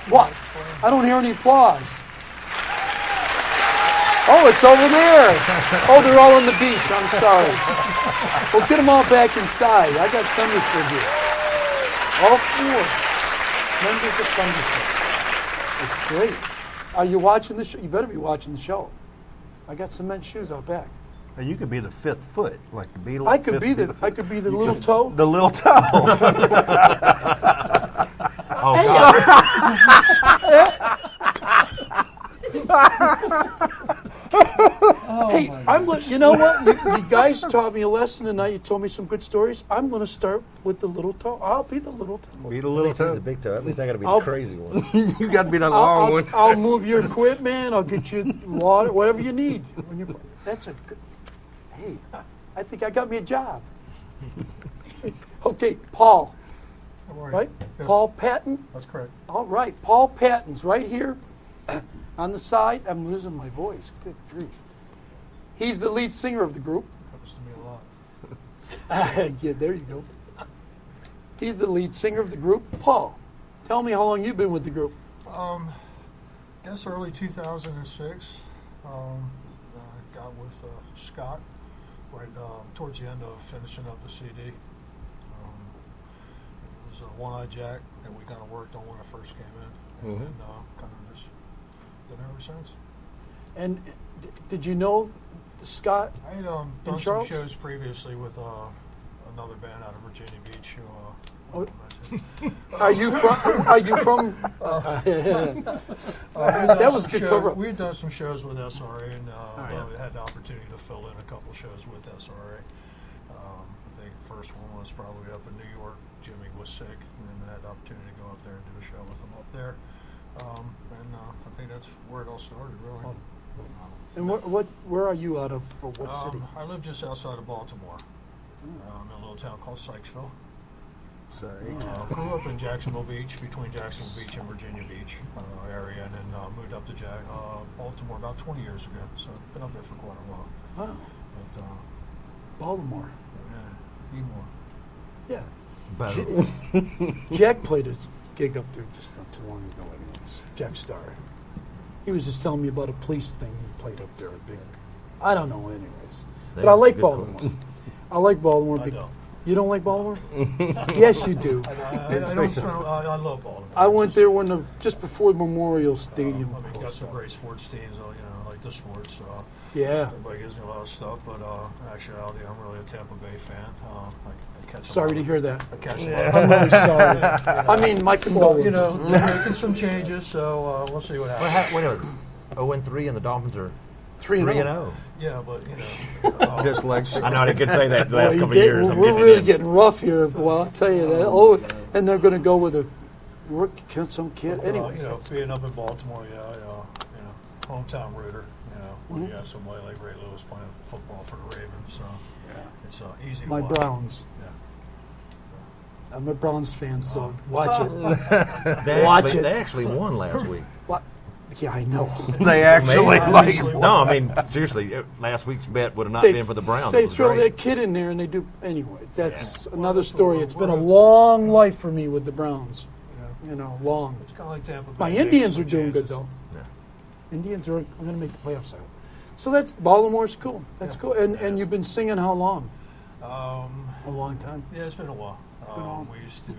What? I don't hear any applause. Oh, it's over there. Oh, they're all on the beach. I'm sorry. Well, get them all back inside. I got Thunderfoot here. All 4 members of Thunderfoot. It's great. Are you watching the show? You better be watching the show. I got some men's shoes out back.
Now, you could be the 5th foot, like the Beatles.
I could be the little toe.
The little toe.
Oh, God.
Hey, you know what? You guys taught me a lesson tonight. You told me some good stories. I'm going to start with the little toe. I'll be the little toe.
Be the
At
little
least he's
toe.
the big toe. At least I got to be
I'll-
the crazy one.
You got to be the long one.
I'll move your equipment. I'll get you water, whatever you need. That's a good. Hey, I think I got me a job. Okay, Paul. Right?
Yes.
Paul Patton.
That's correct.
All right, Paul Patton's right here on the side. I'm losing my voice. Good grief. He's the lead singer of the group.
Happens to me a lot.
Yeah, there you go. He's the lead singer of the group. Paul, tell me how long you've been with the group.
Guess early 2006. I got with Scott right towards the end of finishing up the CD. It was One-Eye Jack that we kind of worked on when I first came in, and kind of just been ever since.
And did you know Scott?
I had done some
Charles?
shows previously with another band out of Virginia Beach. Who,
Oh. Are you from? That was a good cover up.
We had done some shows with SRA, and we had the opportunity to fill in a couple shows with SRA. I think the first one was probably up in New York. Jimmy was sick, and I had the opportunity to go up there and do a show with him up there. And I think that's where it all started, really.
And where are you out of? For what city?
I live just outside of Baltimore, in a little town called Sykesville.
Sorry.
Grew up in Jacksonville Beach, between Jacksonville Beach and Virginia Beach area, and then moved up to Baltimore about 20 years ago. So I've been up there for quite a while.
Wow.
But,
Baltimore.
yeah,
Better. Jack played his gig up there just not too long ago. Anyways, Jack Starr. He was just telling me about a police thing he played up there. I don't know. Anyways, but I like Baltimore. I like Baltimore.
I don't.
You don't like Baltimore? Yes, you do.
I love Baltimore.
I went there when just before Memorial Stadium.
Got
closed
some
up.
great sports teams, like the sports.
Yeah.
Everybody gives me a lot of stuff, but in actuality, I'm really a Tampa Bay fan. I catch
Sorry to hear that.
I catch a lot.
I'm really sorry. I mean, my condolences.
They're making some changes, so we'll see what happens.
Wait a minute. 0-3 and the Dolphins are
3-0.
Yeah, but
Dyslexic.
I know I didn't say that the last couple of years. I'm
We're
getting
really
it in.
getting rough here. Well, I'll tell you that. Oh, and they're going to go with a some kid. Anyway,
being up in Baltimore, hometown rooter. When you have somebody like Ray Lewis playing football for the Ravens, so it's easy to
my
watch.
Browns.
Yeah.
I'm a Browns fan, so watch it.
They actually won last week.
What? Yeah, I know.
They actually
No, I mean seriously. Last week's bet would have not been for the Browns.
They
It was
throw
great.
that kid in there, and they do anyway. That's another story. It's been a long life for me with the Browns. Long.
It's kind of like Tampa Bay.
My
Takes
Indians
some
are doing good
changes.
though.
Yeah.
Indians are going to make the playoffs. I hope. So that's Baltimore's cool. That's cool. And you've been singing how long? A long time.
Yeah, it's been a while. We used to,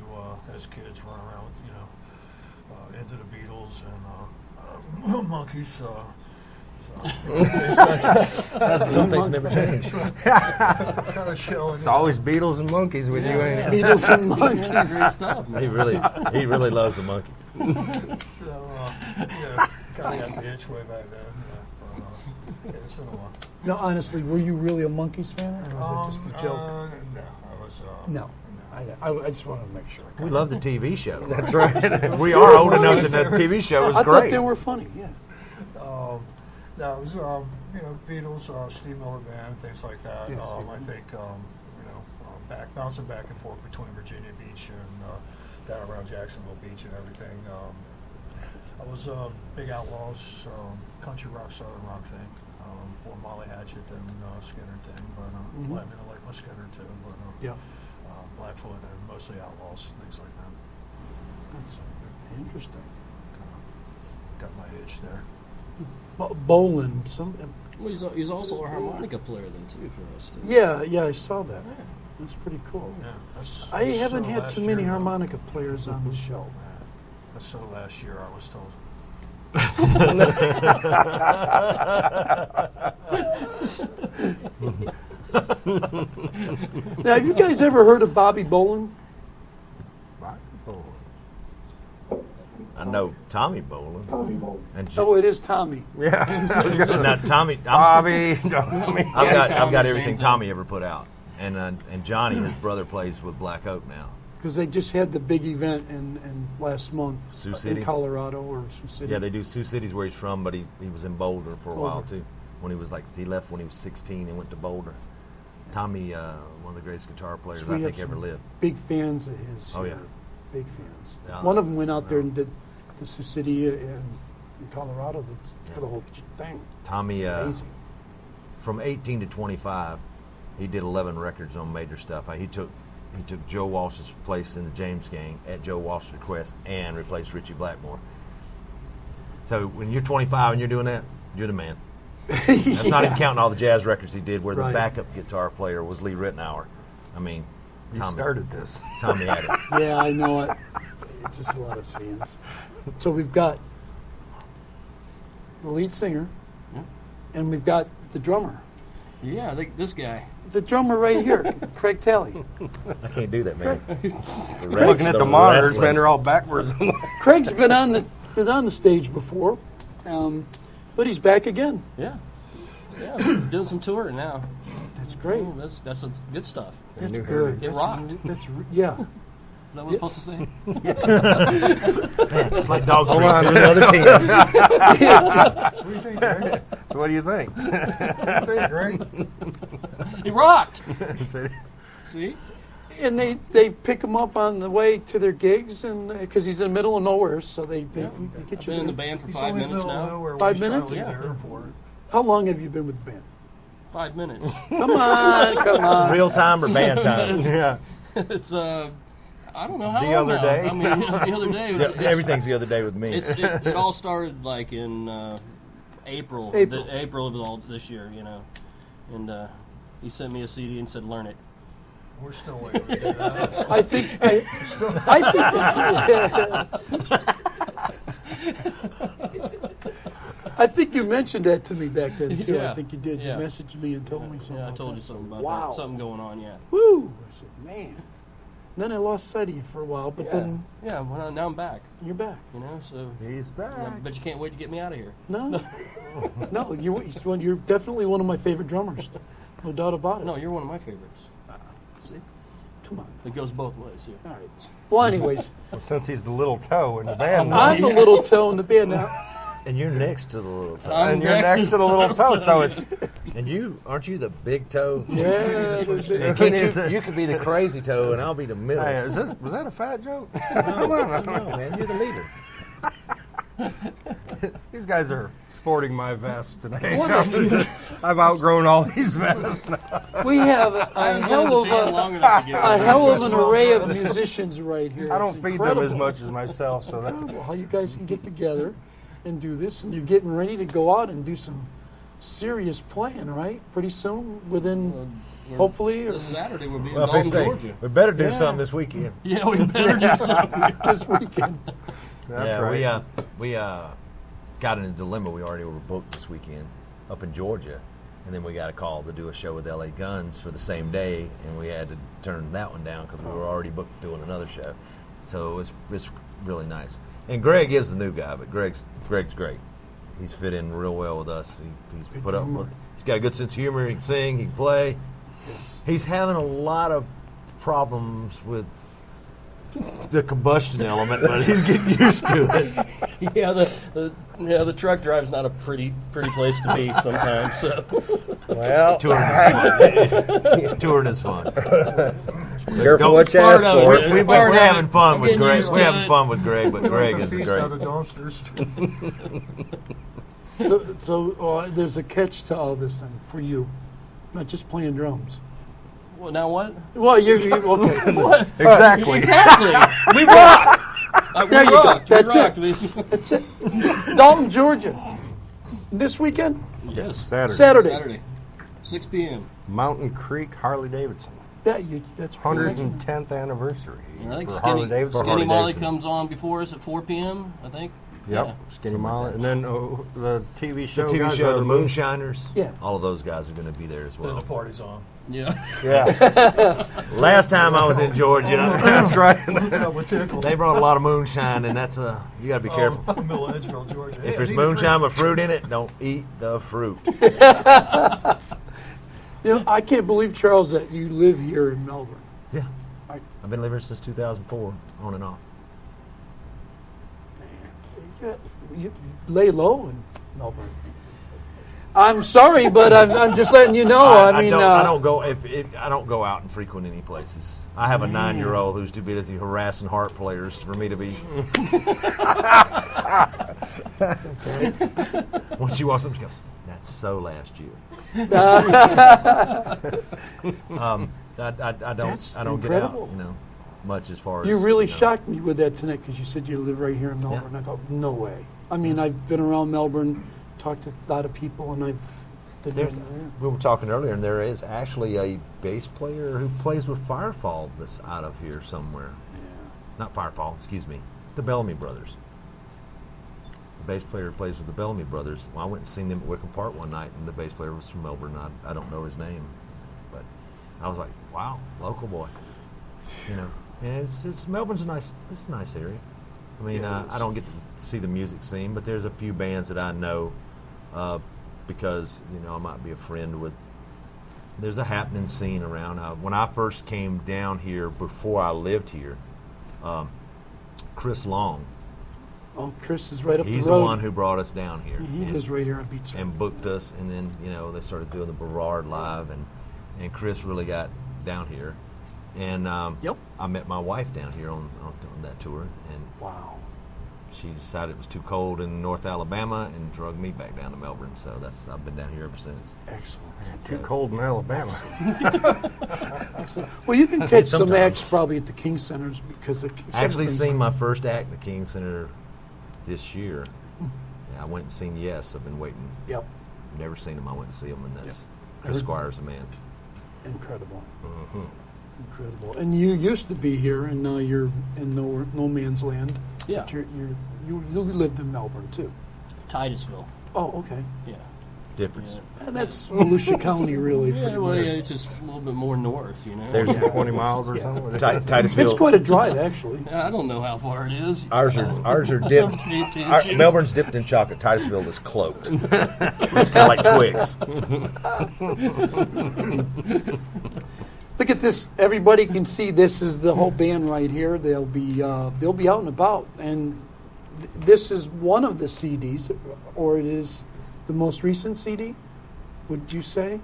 as kids, run around with, into the Beatles and Monkeys.
Some things never change.
Kind of showing.
It's always Beatles and monkeys with you, ain't it?
Beatles and monkeys.
Great stuff.
He really loves the monkeys.
So, kind of got the itch way back then. It's been a while.
No, honestly, were you really a Monkees fan, or was it just a joke?
No, I was.
No. I just wanted to make sure.
We love the TV show.
That's right.
We are old enough that the TV show was
I
great.
thought they were funny. Yeah.
No, it was Beatles, Steve Miller Band, things like that.
Yes,
I think bouncing back and forth between Virginia Beach and down around Jacksonville Beach and everything. I was big Outlaws, country rock, southern rock thing, for Molly Hatchet and Skinner thing. But I like my Skinner too. But
Yeah.
Blackfoot and mostly Outlaws, things like that.
Interesting.
Got my itch there.
Boland.
Well, he's also a harmonica player then too for us. Too.
Yeah, I saw that.
Yeah.
That's pretty cool.
Yeah,
I haven't
so
had
last
too many
year,
harmonica players on the show.
So last year I was told.
Now, have you guys ever heard of Bobby Boland?
I know Tommy Boland. And
Oh, it is Tommy.
now Tommy,
Bobby.
I've got everything Tommy ever put out, and Johnny, his brother, plays with Black Oak now.
Because they just had the big event in last month
Sioux City?
in Colorado or Sioux City.
Yeah, they do. Sioux City's where he's from, but he was in Boulder for a while too. When he left when he was 16 and went to Boulder. Tommy, one of the greatest guitar players
So we
I
have
think ever
some
lived.
Big fans of his.
Oh, yeah.
Big fans.
Yeah.
One of them went out there and did the Sioux City in Colorado for the whole thing.
Tommy,
Amazing.
from 18 to 25, he did 11 records on major stuff. He took Joe Walsh's place in the James Gang at Joe Walsh's request and replaced Richie Blackmore. So when you're 25 and you're doing that, you're the man. That's not even counting all the jazz records he did where the backup guitar player was Lee Ritenour. I mean,
You started this.
Tommy had it.
Yeah, I know it. It's just a lot of fans. So we've got the lead singer, and we've got the drummer.
Yeah, this guy.
The drummer right here, Craig Talley.
I can't do that, man.
Looking at the monitors, man, they're all backwards.
Craig's been on the stage before, but he's back again.
Yeah, doing some touring now.
That's great.
Oh, that's some good stuff.
That's good.
It rocked.
Yeah.
Is that what I'm supposed to say?
It's like dog treats with another team.
What do you think, Greg?
So what do you think?
What do you think, Greg?
He rocked.
See?
See?
And they pick him up on the way to their gigs, and because he's in the middle of nowhere, so they get
I've
you.
been in the band for
He's
5
only in the
minutes
middle of
now.
nowhere when
5
he's trying to
minutes?
leave
Yeah.
the airport.
How long have you been with the band?
5 minutes.
Come on.
Real time or band time?
Yeah.
It's I don't know how
The
long
other
now.
day?
I mean, it's the other day.
Everything's the other day with me.
It all started like in April.
April.
April of all this year, you know. And he sent me a CD and said, "Learn it."
We're still waiting to do that.
I think. I think you mentioned that to me back then too.
Yeah.
I think you did.
Yeah.
You messaged me and told me something.
Yeah, I
about
told
that.
you something about
Wow.
that. Something going on, yeah.
Woo! I said, man. Then I lost sight of you for a while, but then
Yeah, well, now I'm back,
you're back.
you know, so.
He's back.
Yeah, but you can't wait to get me out of here.
No, no, you're definitely one of my favorite drummers, no doubt about it.
No, you're one of my favorites. See?
Come on.
It goes both ways here.
All right. Well, anyways,
Well, since he's the little toe in the band,
I'm the little toe in the band now.
And you're next to the little toe.
and you're next to the little toe, so it's
And aren't you the big toe?
Yeah.
And can't you could be the crazy toe, and I'll be the middle.
Hey, was that a fat joke?
No, man, you're the leader.
These guys are sporting my vest today. I've outgrown all these vests now.
We have a hell of
Long enough to get
a hell of an array of musicians right here.
I don't
It's
feed them as
incredible.
much as myself, so that
How you guys can get together and do this, and you're getting ready to go out and do some serious playing, right? Pretty soon, within hopefully or
This Saturday we'll be in
Well,
Dalton,
if they say,
Georgia.
we better do
Yeah.
something this weekend.
Yeah, we better do something.
this weekend.
that's right.
We got in a dilemma. We already were booked this weekend up in Georgia, and then we got a call to do a show with LA Guns for the same day, and we had to turn that one down because we were already booked doing another show. So it's really nice. And Greg is the new guy, but Greg's great. He's fit in real well with us. He's put up with. He's got a good sense of humor. He can sing. He can play. He's having a lot of problems with the combustion element, but he's getting used to it.
Yeah, the truck drive's not a pretty place to be sometimes. So
Well,
Touring is fun.
careful what you ask
part of
for.
it.
We're having fun with
Getting
Greg.
used
We're
to
having
it.
fun with Greg, but Greg
The
is
feast out
great.
of dumpsters.
So there's a catch to all this thing for you, not just playing drums.
well, now what?
Well, you're okay.
What?
Exactly.
Exactly. We rock.
There you go. That's it.
it.
That's it. Dalton, Georgia. This weekend?
Yes.
Saturday.
6 p.m.
Mountain Creek Harley Davidson.
That's pretty much it.
110th anniversary
I think
for Harley Davidson.
Skinny Molly comes on before us at 4 p.m., I think.
Yep,
Yeah.
Skinny Molly. And then the TV show.
The TV
guys
show,
are
The Moonshiners.
Yeah.
All of those guys are going to be there as
Then
well.
the party's on.
Yeah.
Yeah.
Last time I was in Georgia,
That's right.
they brought a lot of moonshine, and that's you got to be careful.
Middle of Edgeville, Georgia.
If
Hey,
there's
I need a
moonshine
drink.
with fruit in it, don't eat the fruit.
I can't believe, Charles, that you live here in Melbourne.
Yeah. I've been living since 2004, on and off.
You lay low in Melbourne. I'm sorry, but I'm just letting you know. I mean,
I don't go I don't go out and frequent any places. I have a 9-year-old who's too busy harassing heart players for me to be. When she walks up, she goes, "That's so last year." I don't get out,
incredible.
much as far as
you really shocked me with that tonight because you said you live right here in Melbourne.
Yeah.
I thought, no way. I mean, I've been around Melbourne, talked to a lot of people, and
We were talking earlier, and there is actually a bass player who plays with Firefall that's out of here somewhere.
Yeah.
Not Firefall, excuse me, the Bellamy Brothers. The bass player who plays with the Bellamy Brothers. Well, I went and seen them at Wickham Park one night, and the bass player was from Melbourne. I don't know his name, but I was like, wow, local boy. And it's Melbourne's a nice area. I mean, I don't get to see the music scene, but there's a few bands that I know because I might be a friend with. There's a happening scene around. When I first came down here, before I lived here, Chris Long.
Oh, Chris is right up the road.
He's the one who brought us down here.
He lives right here on Beach.
And booked us, and then they started doing the Berard Live, and Chris really got down here, and
Yep.
I met my wife down here on that tour, and
Wow.
she decided it was too cold in North Alabama and drugged me back down to Melbourne. So I've been down here ever since.
Excellent.
Too cold in Alabama.
Excellent. Well, you can catch some
Sometimes.
acts probably at the King Centers because
I actually seen my first act at the King Center this year. Yeah, I went and seen Yes. I've been waiting.
Yep.
Never seen him. I went to see him, and that's
Yep.
Chris Squire's the man.
Incredible.
Mm-hmm.
Incredible. And you used to be here, and now you're in no man's land.
Yeah.
But you lived in Melbourne too.
Titusville.
Oh, okay.
Yeah.
Difference.
And that's Volusia County, really.
Yeah,
pretty
well,
much.
yeah, it's just a little bit more north,
There's 20 miles or something.
Titusville.
It's quite a drive, actually.
I don't know how far it is.
Ours are dipped.
Pay attention.
Melbourne's dipped in chocolate. Titusville is cloaked. It's kind of like Twix.
Look at this. Everybody can see this is the whole band right here. They'll be out and about, and this is one of the CDs, or it is the most recent CD. Would you say?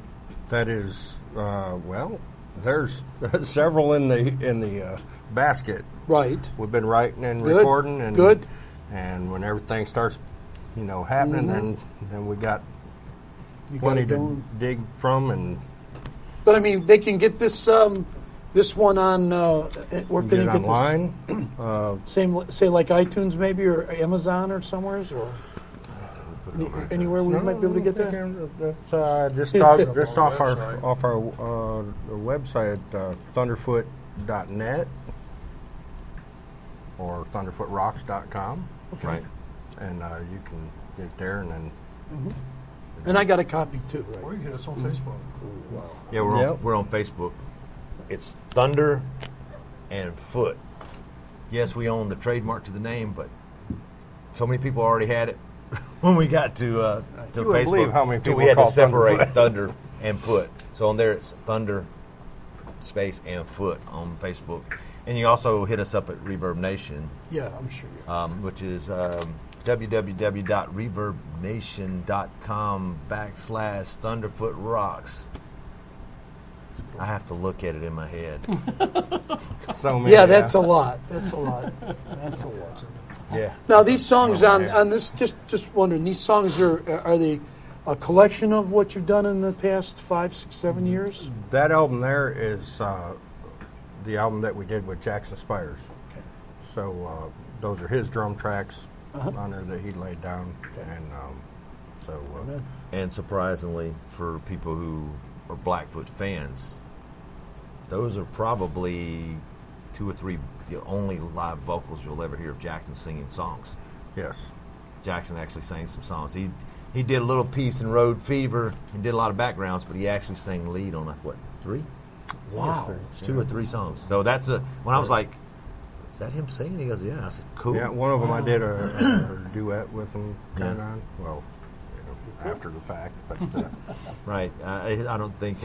That is, well, there's several in the basket.
Right.
We've been writing and
Good.
recording, and
Good.
And when everything starts, happening, then we got
You got
plenty
it
to
going.
dig from, and
But I mean, they can get this this one on where can
get
they
it
get
online.
Say like iTunes maybe or Amazon or somewheres or anywhere we might be able to get that.
Just off our website, thunderfoot.net or thunderfootrocks.com.
Okay.
Right.
And you can get there, and then
And I got a copy too,
Or
right?
you can get us on Facebook.
Yeah, we're on Facebook. It's Thunder and Foot. Yes, we own the trademark to the name, but so many people already had it when we got to
You
Facebook.
wouldn't believe how many people
we had
call
to separate
Thunderfoot.
Thunder and Foot. So on there, it's Thunder space and Foot on Facebook, and you also hit us up at Reverb Nation,
Yeah, I'm sure.
which is www.reverbnation.com/Thunderfoot I have to look at it in my head.
so many.
Yeah, that's a lot. That's a lot. That's a lot.
Yeah.
Now these songs on this, just wondering, these songs are they a collection of what you've done in the past 5, 6, 7 years?
That album there is the album that we did with Jackson Spires. So those are his drum tracks on there that he laid down, and
And surprisingly, for people who are Blackfoot fans, those are probably 2 or 3 the only live vocals you'll ever hear of Jackson singing songs.
yes.
Jackson actually sang some songs. He did a little piece in Road Fever. He did a lot of backgrounds, but he actually sang lead on 3?
Wow.
It's 2 or 3 songs. So that's when I was like, is that him singing? He goes, yeah. I said, cool.
Yeah, one of them I did a duet with him, kind of. Well, after the fact, but
Right. I don't think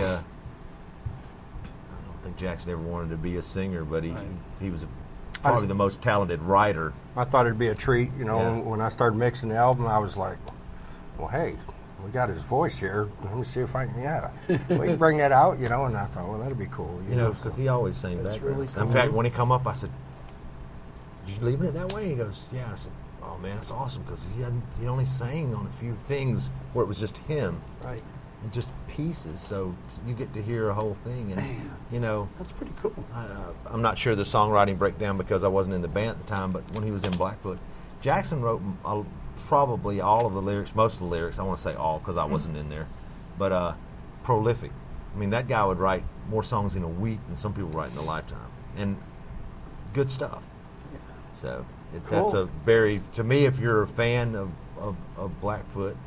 Jackson ever wanted to be a singer, but he was probably the most talented writer.
I thought it'd be a treat. When I started mixing the album, I was like, well, hey, we got his voice here. Let me see if I can, we can bring that out, and I thought, well, that'd be cool.
Because he always sang
That's
background.
really cool.
In fact, when he come up, I said, "Did you leaving it that way?" He goes, "Yeah." I said, "Oh man, that's awesome," because he only sang on a few things where it was just him,
Right.
and just pieces. So you get to hear a whole thing, and
That's pretty cool.
I'm not sure the songwriting breakdown because I wasn't in the band at the time. But when he was in Blackfoot, Jackson wrote probably all of the lyrics, most of the lyrics. I want to say all because I wasn't in there, but prolific. I mean, that guy would write more songs in a week than some people write in a lifetime, and good stuff. So that's a very, to me, if you're a fan of Blackfoot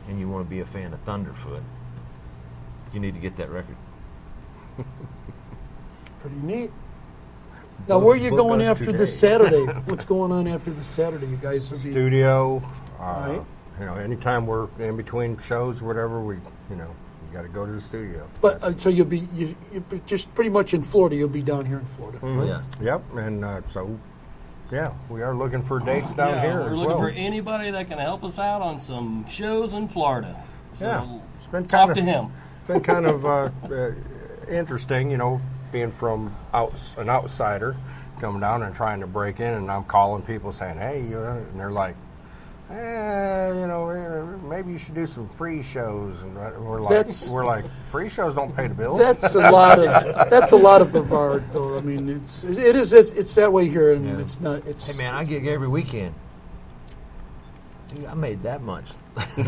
and you want to be a fan of Thunderfoot, you need to get that record.
Pretty neat. Now, where are you
book
going
us
after
today.
this Saturday? What's going on after this Saturday? You guys will be
studio.
Right.
Anytime we're in between shows or whatever, we got to go to the studio.
But so you'll be just pretty much in Florida. You'll be down here in Florida.
Mhm.
Yeah.
Yep, and we are looking for dates down here
We're
as
looking
well.
for anybody that can help us out on some shows in Florida. So
Yeah. It's been
talk
kind
to
of
him.
It's been kind of interesting, being from an outsider, coming down and trying to break in, and I'm calling people saying, "Hey," and they're like, maybe you should do some free shows, and we're like, free shows don't pay the bills.
That's a lot of bravado, though. I mean, it's that way here, and it's not. It's
Hey man, I gig every weekend. Dude, I made that much. I'm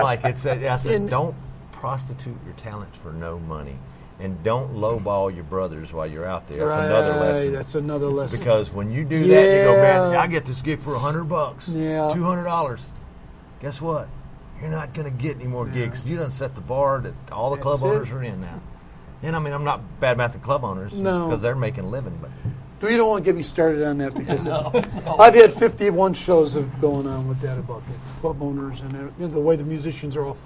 like, I said, don't prostitute your talent for no money, and don't lowball your brothers while you're out there. That's another lesson.
That's another lesson.
Because when you do that, you go, man, I get this gig for $100,
Yeah.
$200. Guess what? You're not going to get any more gigs. You done set the bar that all the club
That's it.
owners are in now. And I mean, I'm not bad about the club owners
No.
because they're making a living, but
You don't want to get me started on that because I've had 51 shows of going on with that about the club owners and the way the musicians are all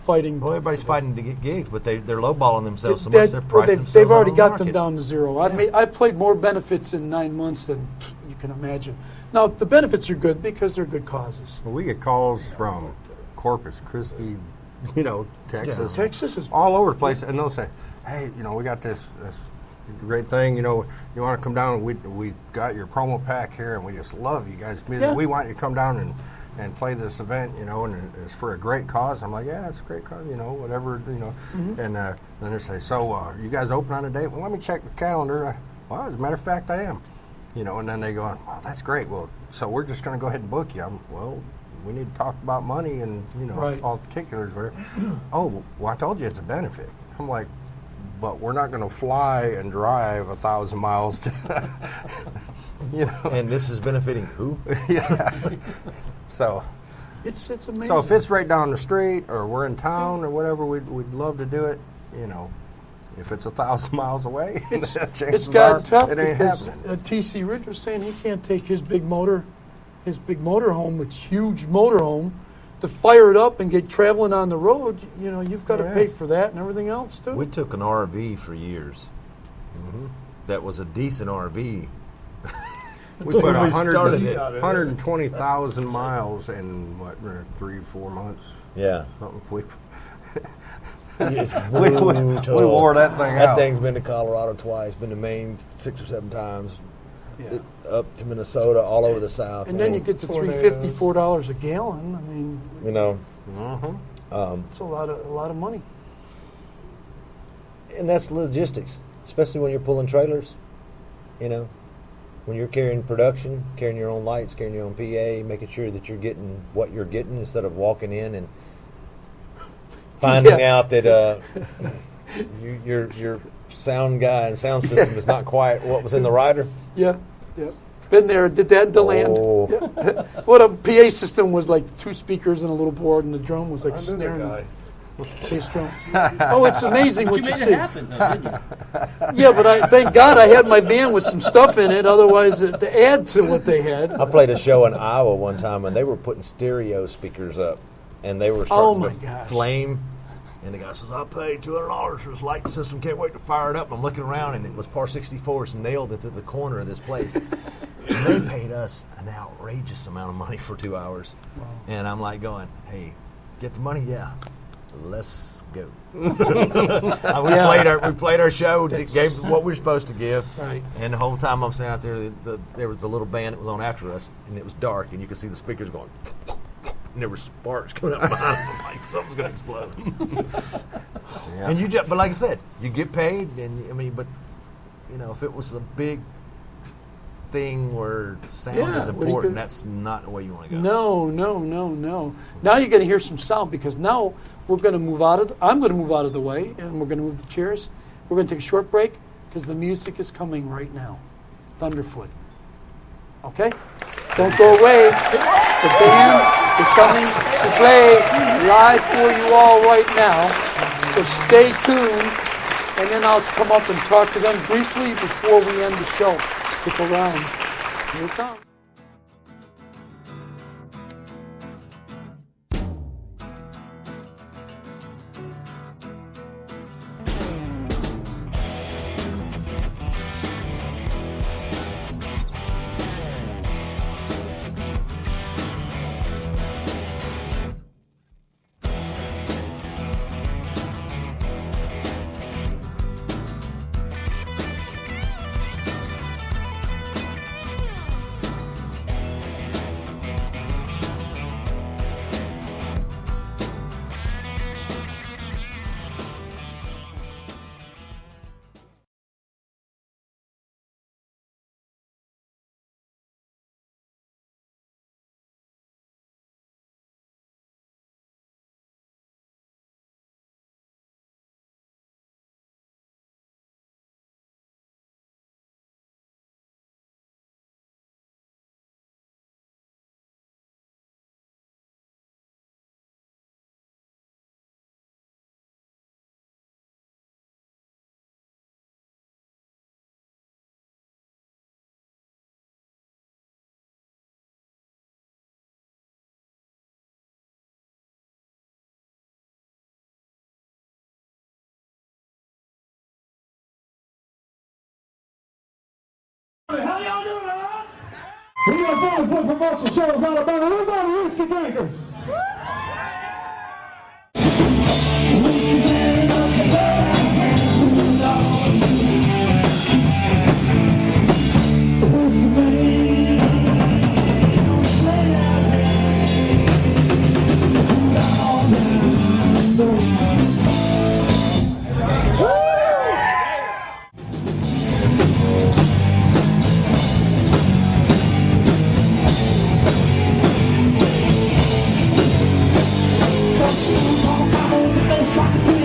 fighting.
well, everybody's fighting to get gigs, but they're lowballing themselves so much they're pricing themselves
they've already
out of
got
the
them
market.
down to zero. I've played more benefits in 9 months than you can imagine. Now the benefits are good because they're good causes.
Well, we get calls from Corpus Christi, Texas,
Texas is
all over the place, and they'll say, "Hey, we got this great thing. You want to come down? We got your promo pack here, and we just love you guys.
Yeah.
We want you to come down and play this event, and it's for a great cause." I'm like, "Yeah, it's a great cause, whatever,
Mm-hmm.
And then they say, "So, you guys open on a date?" Well, let me check the calendar. Well, as a matter of fact, I am. And then they go, "Well, that's great. Well, so we're just going to go ahead and book you." Well, we need to talk about money and
Right.
all the particulars. Whatever. Oh, well, I told you it's a benefit. I'm like, but we're not going to fly and drive 1,000 miles to,
And this is benefiting who?
yeah. So
it's amazing.
So if it's right down the street or we're in town or whatever, we'd love to do it. If it's 1,000 miles away,
it's
chances
got
are
tough
it ain't
because
happening.
T.C. Ridge was saying he can't take his big motorhome, it's huge motorhome, to fire it up and get traveling on the road. You've got to
Yeah.
pay for that and everything else too.
We took an RV for years. That was a decent RV.
We put
When we started it.
120,000 miles in 3-4 months.
Yeah.
Something.
we
wore that thing
That
out.
thing's been to Colorado twice, been to Maine 6 or 7 times, up to Minnesota, all over the South.
And then you get to $354 a gallon. I mean, it's a lot of money.
And that's logistics, especially when you're pulling trailers. when you're carrying production, carrying your own lights, carrying your own PA, making sure that you're getting what you're getting instead of walking in and finding out that your sound guy and sound system is not quite what was in the rider.
Yeah. Been there, did that in DeLand.
Oh.
Yeah. What a PA system was like 2 speakers and a little board, and the drum was like
I knew
snare
that
and
guy.
bass drum. Oh, it's amazing
But
what
you
you
made
see.
it happen, though, didn't you?
Yeah, but thank God I had my band with some stuff in it, otherwise to add to what they had.
I played a show in Iowa one time, and they were putting stereo speakers up, and they were starting
my
to
gosh.
flame. And the guy says, I paid $200 for this light system, can't wait to fire it up. And I'm looking around, and it was par 64s nailed into the corner of this place. And they paid us an outrageous amount of money for 2 hours. Wow. And I'm like going, hey, get the money? Yeah. Let's go. We played our show, gave what we were supposed to give.
Right.
And the whole time I'm standing out there, there was a little band that was on after us, and it was dark, and you could see the speakers going, and there were sparks coming out behind them. I'm like, something's going to explode.
Yeah.
And but like I said, you get paid, and I mean, but you know, if it was a big thing where sound
Yeah,
is
what are you
important,
gonna-
that's not the way you want to go.
No. Now you're going to hear some sound, because now we're going to move out of. I'm going to move out of the way, and we're going to move the chairs. We're going to take a short break because the music is coming right now. Thunderfoot. Okay, don't go away. The band is coming to play live for you all right now. So stay tuned, and then I'll come up and talk to them briefly before we end the show. Stick around. Here it comes.
How y'all doing, huh? We got Thunderfoot promotional shows out of Alabama. Who's on the Whiskey Drinkers? Fucking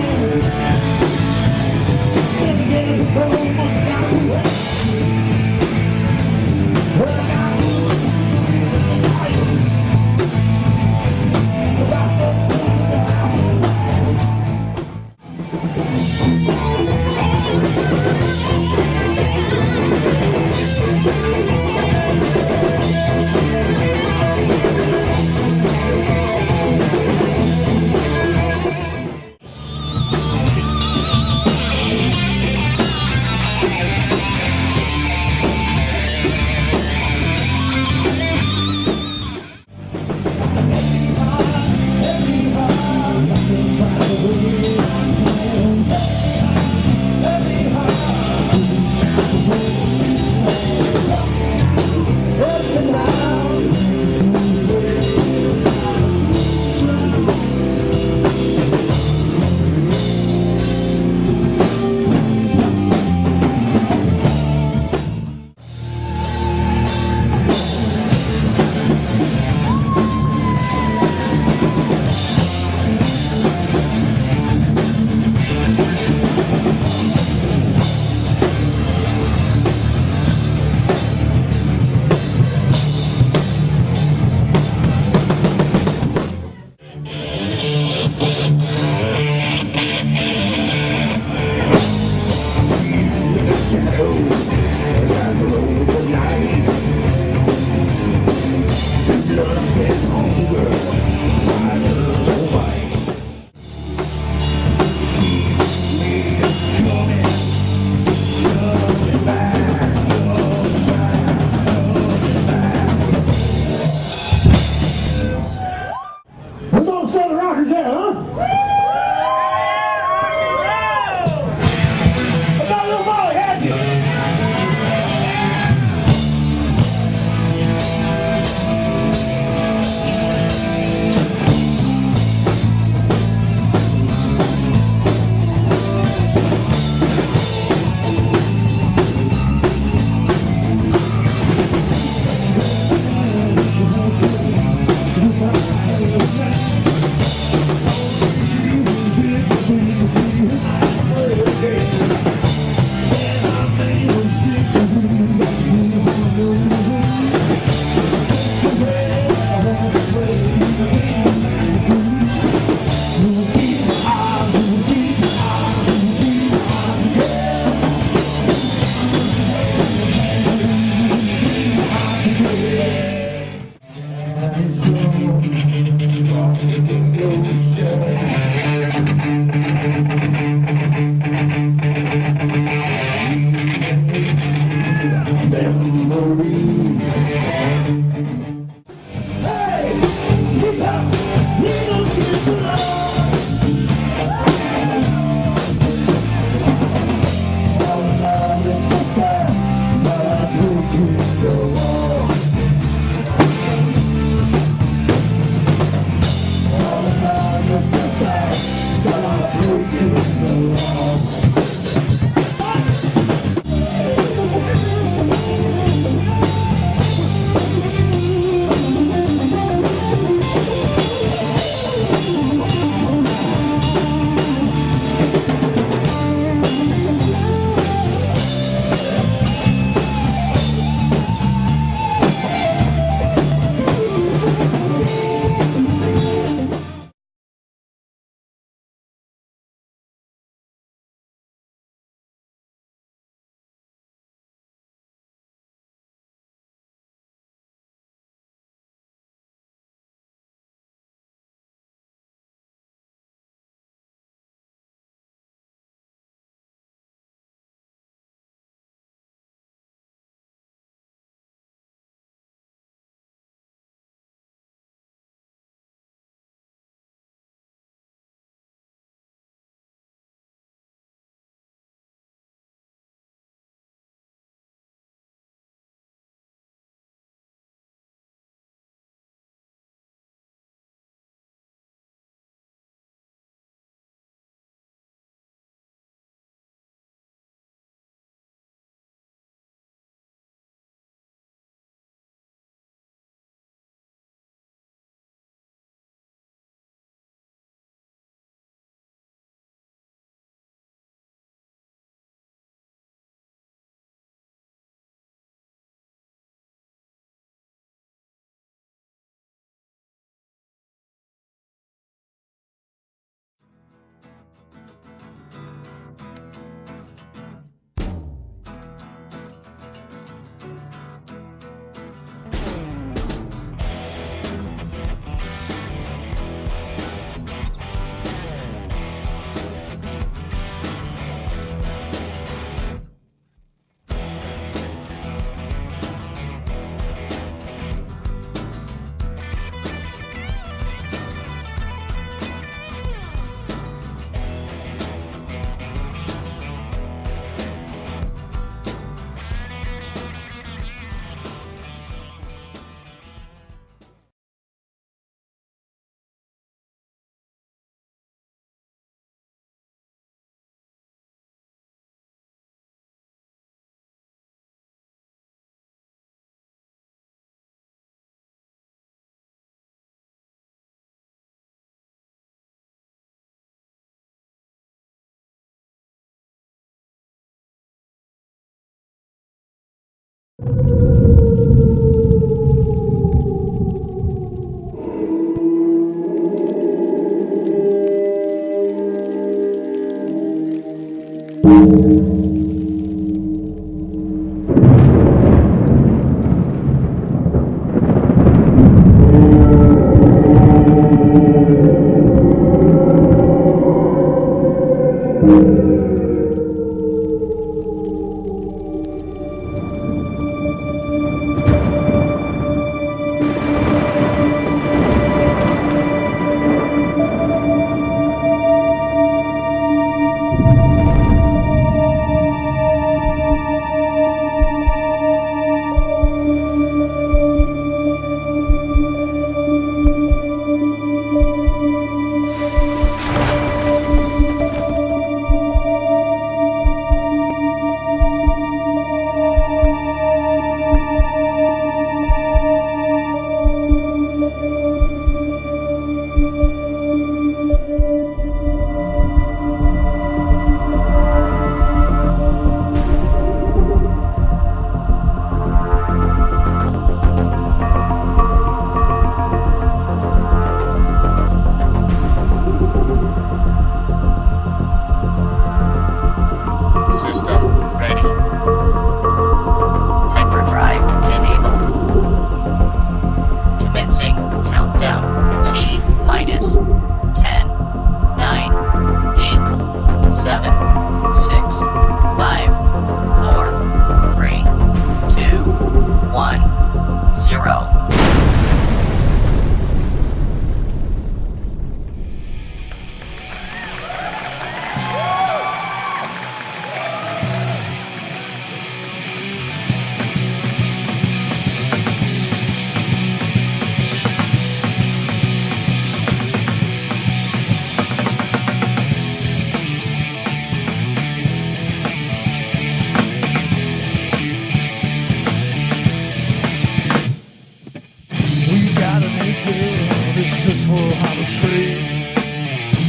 trail, it's just for Harvest Street.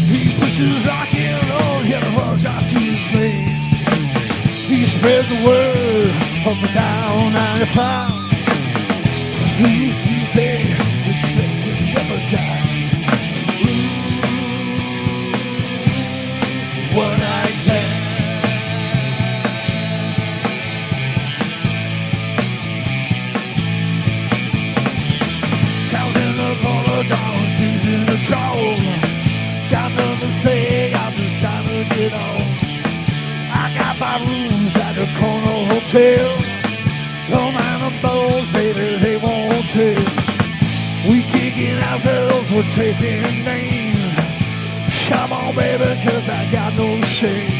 He pushes rock and roll, yeah, the hugs out to his feet. He spreads the word up and down 95. Please be safe, respect to never die. Ooh, one night stand. Cows in the corner, dogs, things in the jaw. Got nothing to say, I'm just trying to get on. I got my rooms at the corner hotel. Don't mind the balls, baby, they won't tell. We kicking ourselves, we're taking names. Come on, baby, cause I got no shame.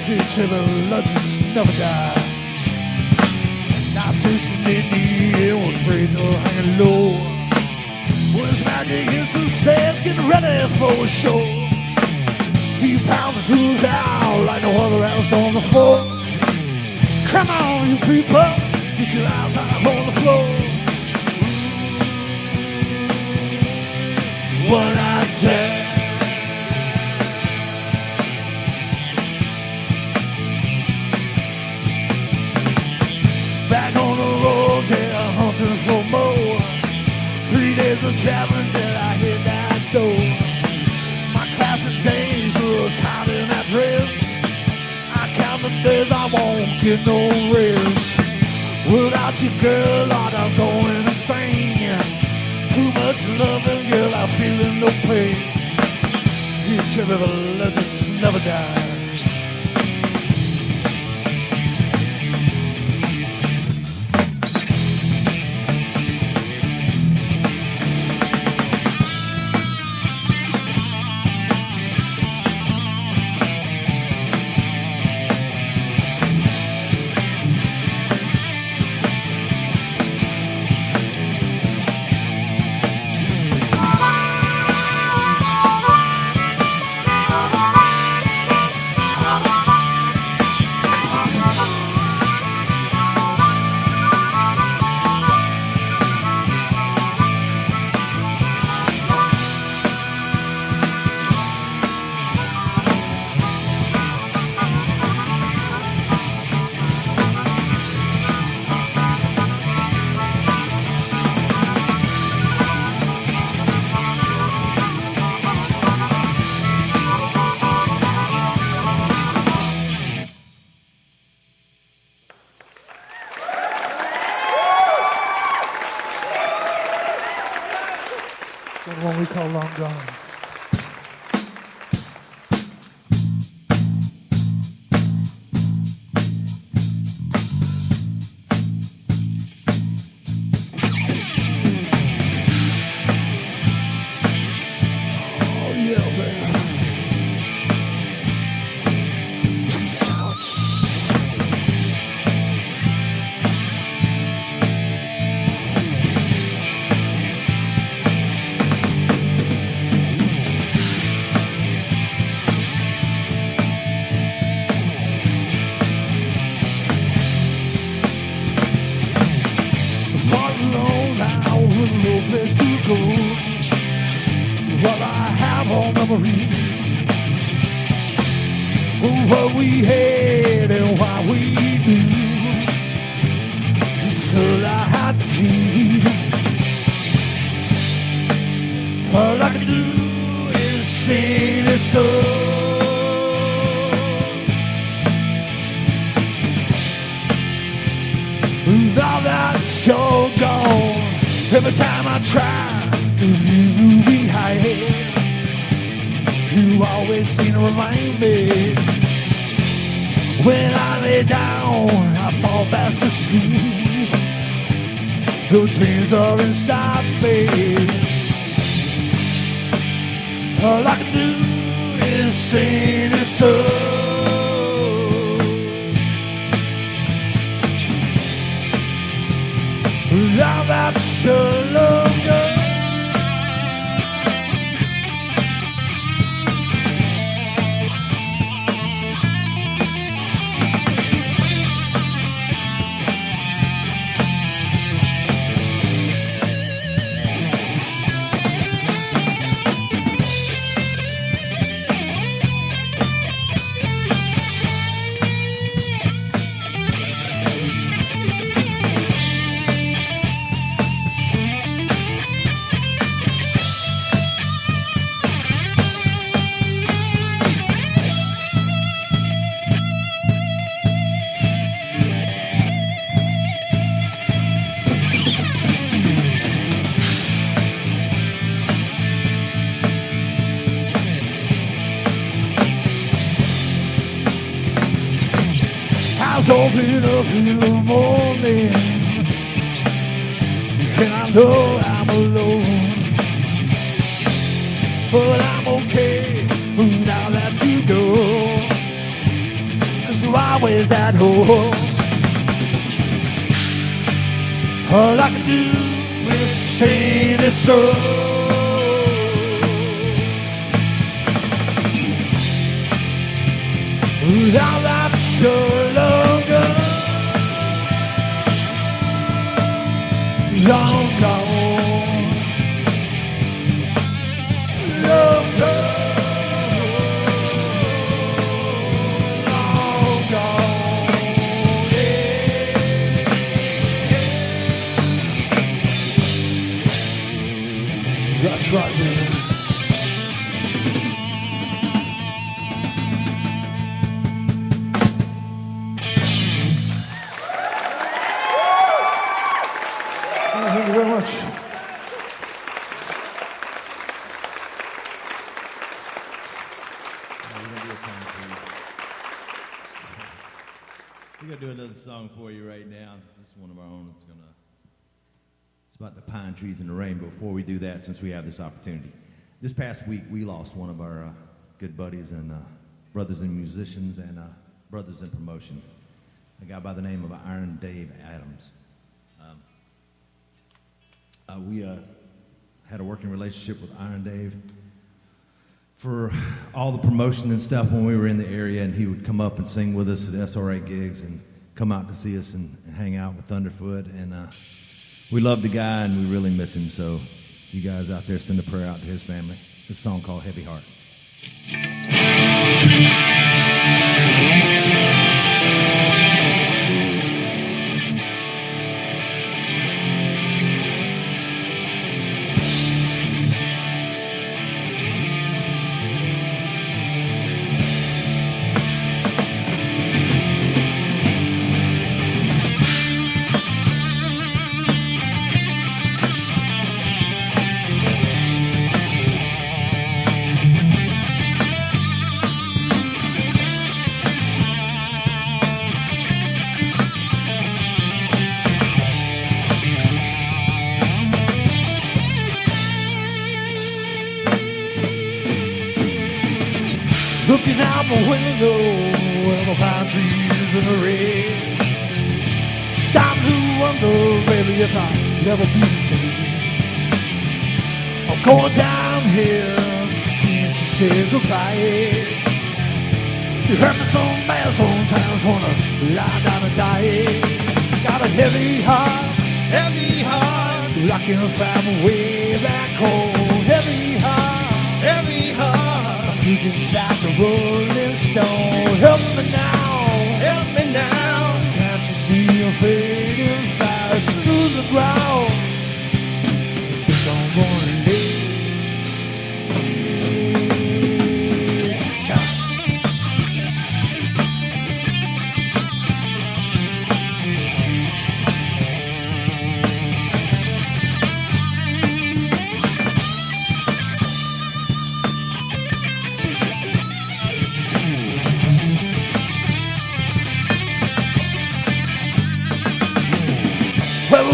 Each of the legends never die. Not tasting in the air, was razor hanging low. Was magic hits the stands, getting ready for a show. He pounds the tools out like no other else on the floor. Come on, you people, get your eyes out on the floor. One night stand. Back on the road, yeah, hunting for more. 3 days of traveling till I hit that door. My classic days was hot in that dress. I count the days I won't get no rest. Without you, girl, Lord, I'm going insane. Too much loving, girl, I'm feeling no pain. Each of the legends never die. The one we call Long Gone. Oh yeah, baby. Too much. Place to go. What I have all memories of what we had and what we do. This all I had to keep. All I can do is sing this song. Now that you're gone, every time I try to leave you behind, you always seem to remind me. When I lay down, I fall fast asleep. Your dreams are inside me. All I can do is sing this song. Now that you're longer, open up in the morning, and I know I'm alone, but I'm okay now that you go, 'cause you're always at home. All I can do is sing this song. Now that you're long gone, long gone, long gone, long gone, yeah. That's right, man. Thank you very much.
We're gonna do another song for you right now. This is one of our own. It's about the pine trees and the rainbow. Before we do that, since we have this opportunity, this past week we lost one of our good buddies and brothers and musicians and brothers in promotion, a guy by the name of Iron Dave Adams. We had a working relationship with Iron Dave for all the promotion and stuff when we were in the area, and he would come up and sing with us at SRA gigs and come out to see us and hang out with Thunderfoot. And we love the guy, and we really miss him. So you guys out there, send a prayer out to his family. This song called Heavy Heart.
Looking out the window and the pine trees in the rain. Stop to wonder, baby, if I'll never be the same. I'm going down here since you said goodbye. You hurt me so bad sometimes, wanna lie down and die. Got a heavy heart, I can't find my way back home. Heavy heart, you just like a rolling stone. Help me now, can't you see you're fading fast through the ground? Think I'm gonna live.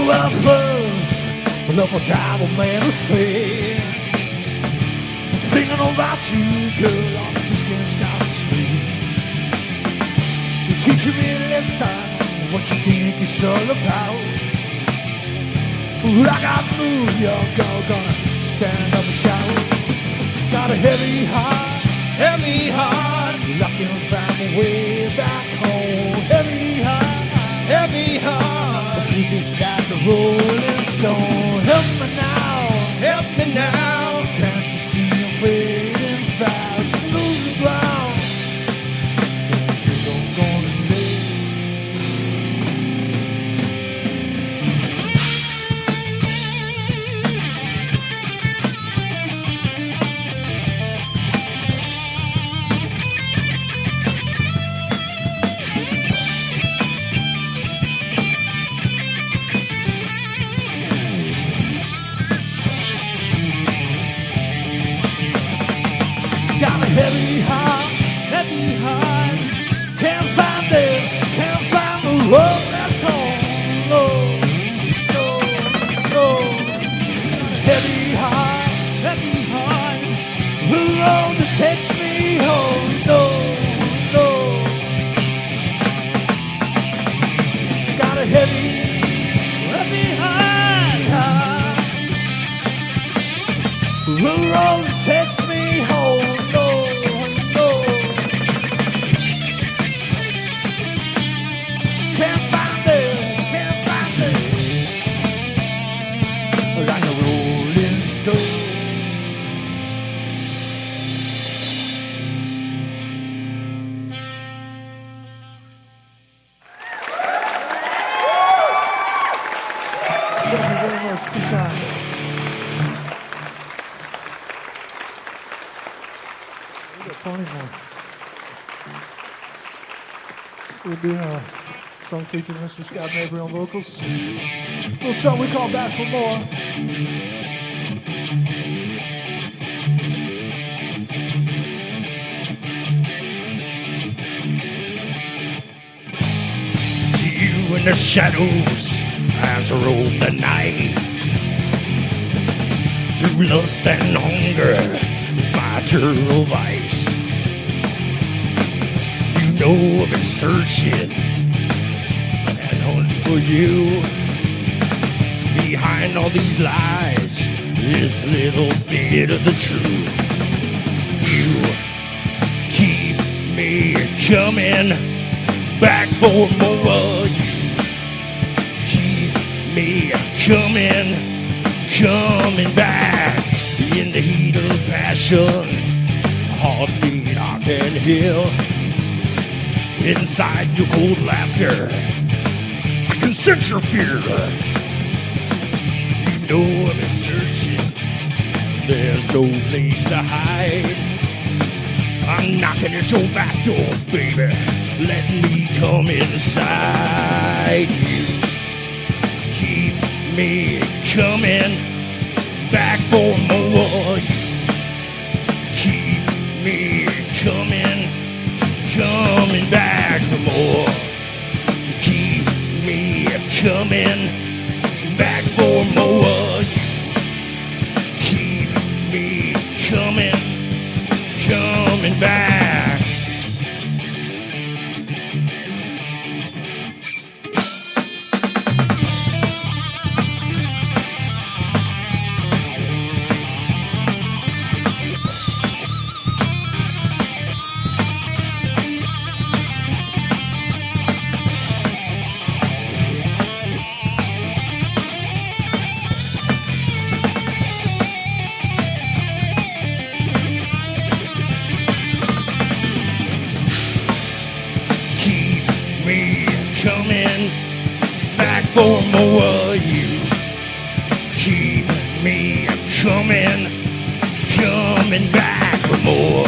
Well, first, love for drive a man astray. Thinking about you, girl, I just can't stop to sleep. You're teaching me a lesson, what you think it's all about. I got news, your girl, gonna stand up and shout. Got a heavy heart, I can't find my way back home. Heavy heart, you just like a rolling stone. Help me now, can't you see I'm fading fast? Lose the ground, I'm gonna live. The road takes me home, no, no. Can't find it, like a rolling stone. Thank you very much, too kind. We got 20 more. We'll be a song featuring Mr. Scott Mabry on vocals. A little song we call Back for More. See you in the shadows as I roll the night. Through lust and hunger is my eternal vice. You know I've been searching and hunting for you. Behind all these lies is a little bit of the truth. You keep me coming back for more. You keep me coming back in the heat of passion. Heartbeat I can hear inside your cold laughter. I can sense your fear. You know I've been searching. There's no place to hide. I'm knocking at your back door, baby. Let me come inside. You keep me coming back for more. You keep me coming back for more. You keep me coming back for more. You keep me coming back. Coming back for more. You keep me coming back for more.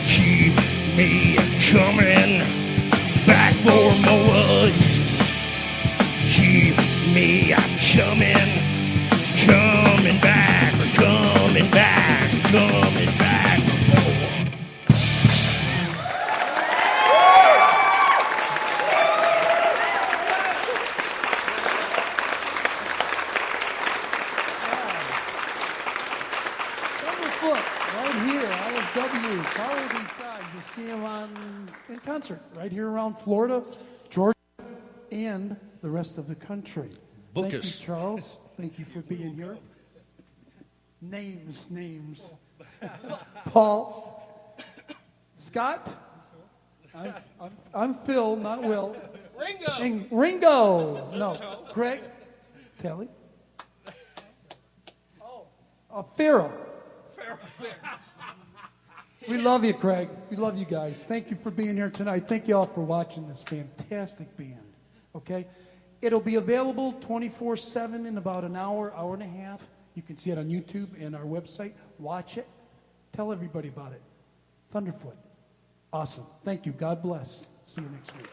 Keep me coming back for more. You keep me coming back for more.
Follow these guys. You see them in concert right here around Florida, Georgia, and the rest of the country. Thank you, Charles. Thank you for being here. Names. Paul. Scott. I'm Phil, not Will. Ringo. No. Craig. Telly. Farrell. We love you, Craig. We love you guys. Thank you for being here tonight. Thank you all for watching this fantastic band. Okay? It'll be available 24/7 in about an hour, hour and a half. You can see it on YouTube and our website. Watch it. Tell everybody about it. Thunderfoot. Awesome. Thank you. God bless. See you next week.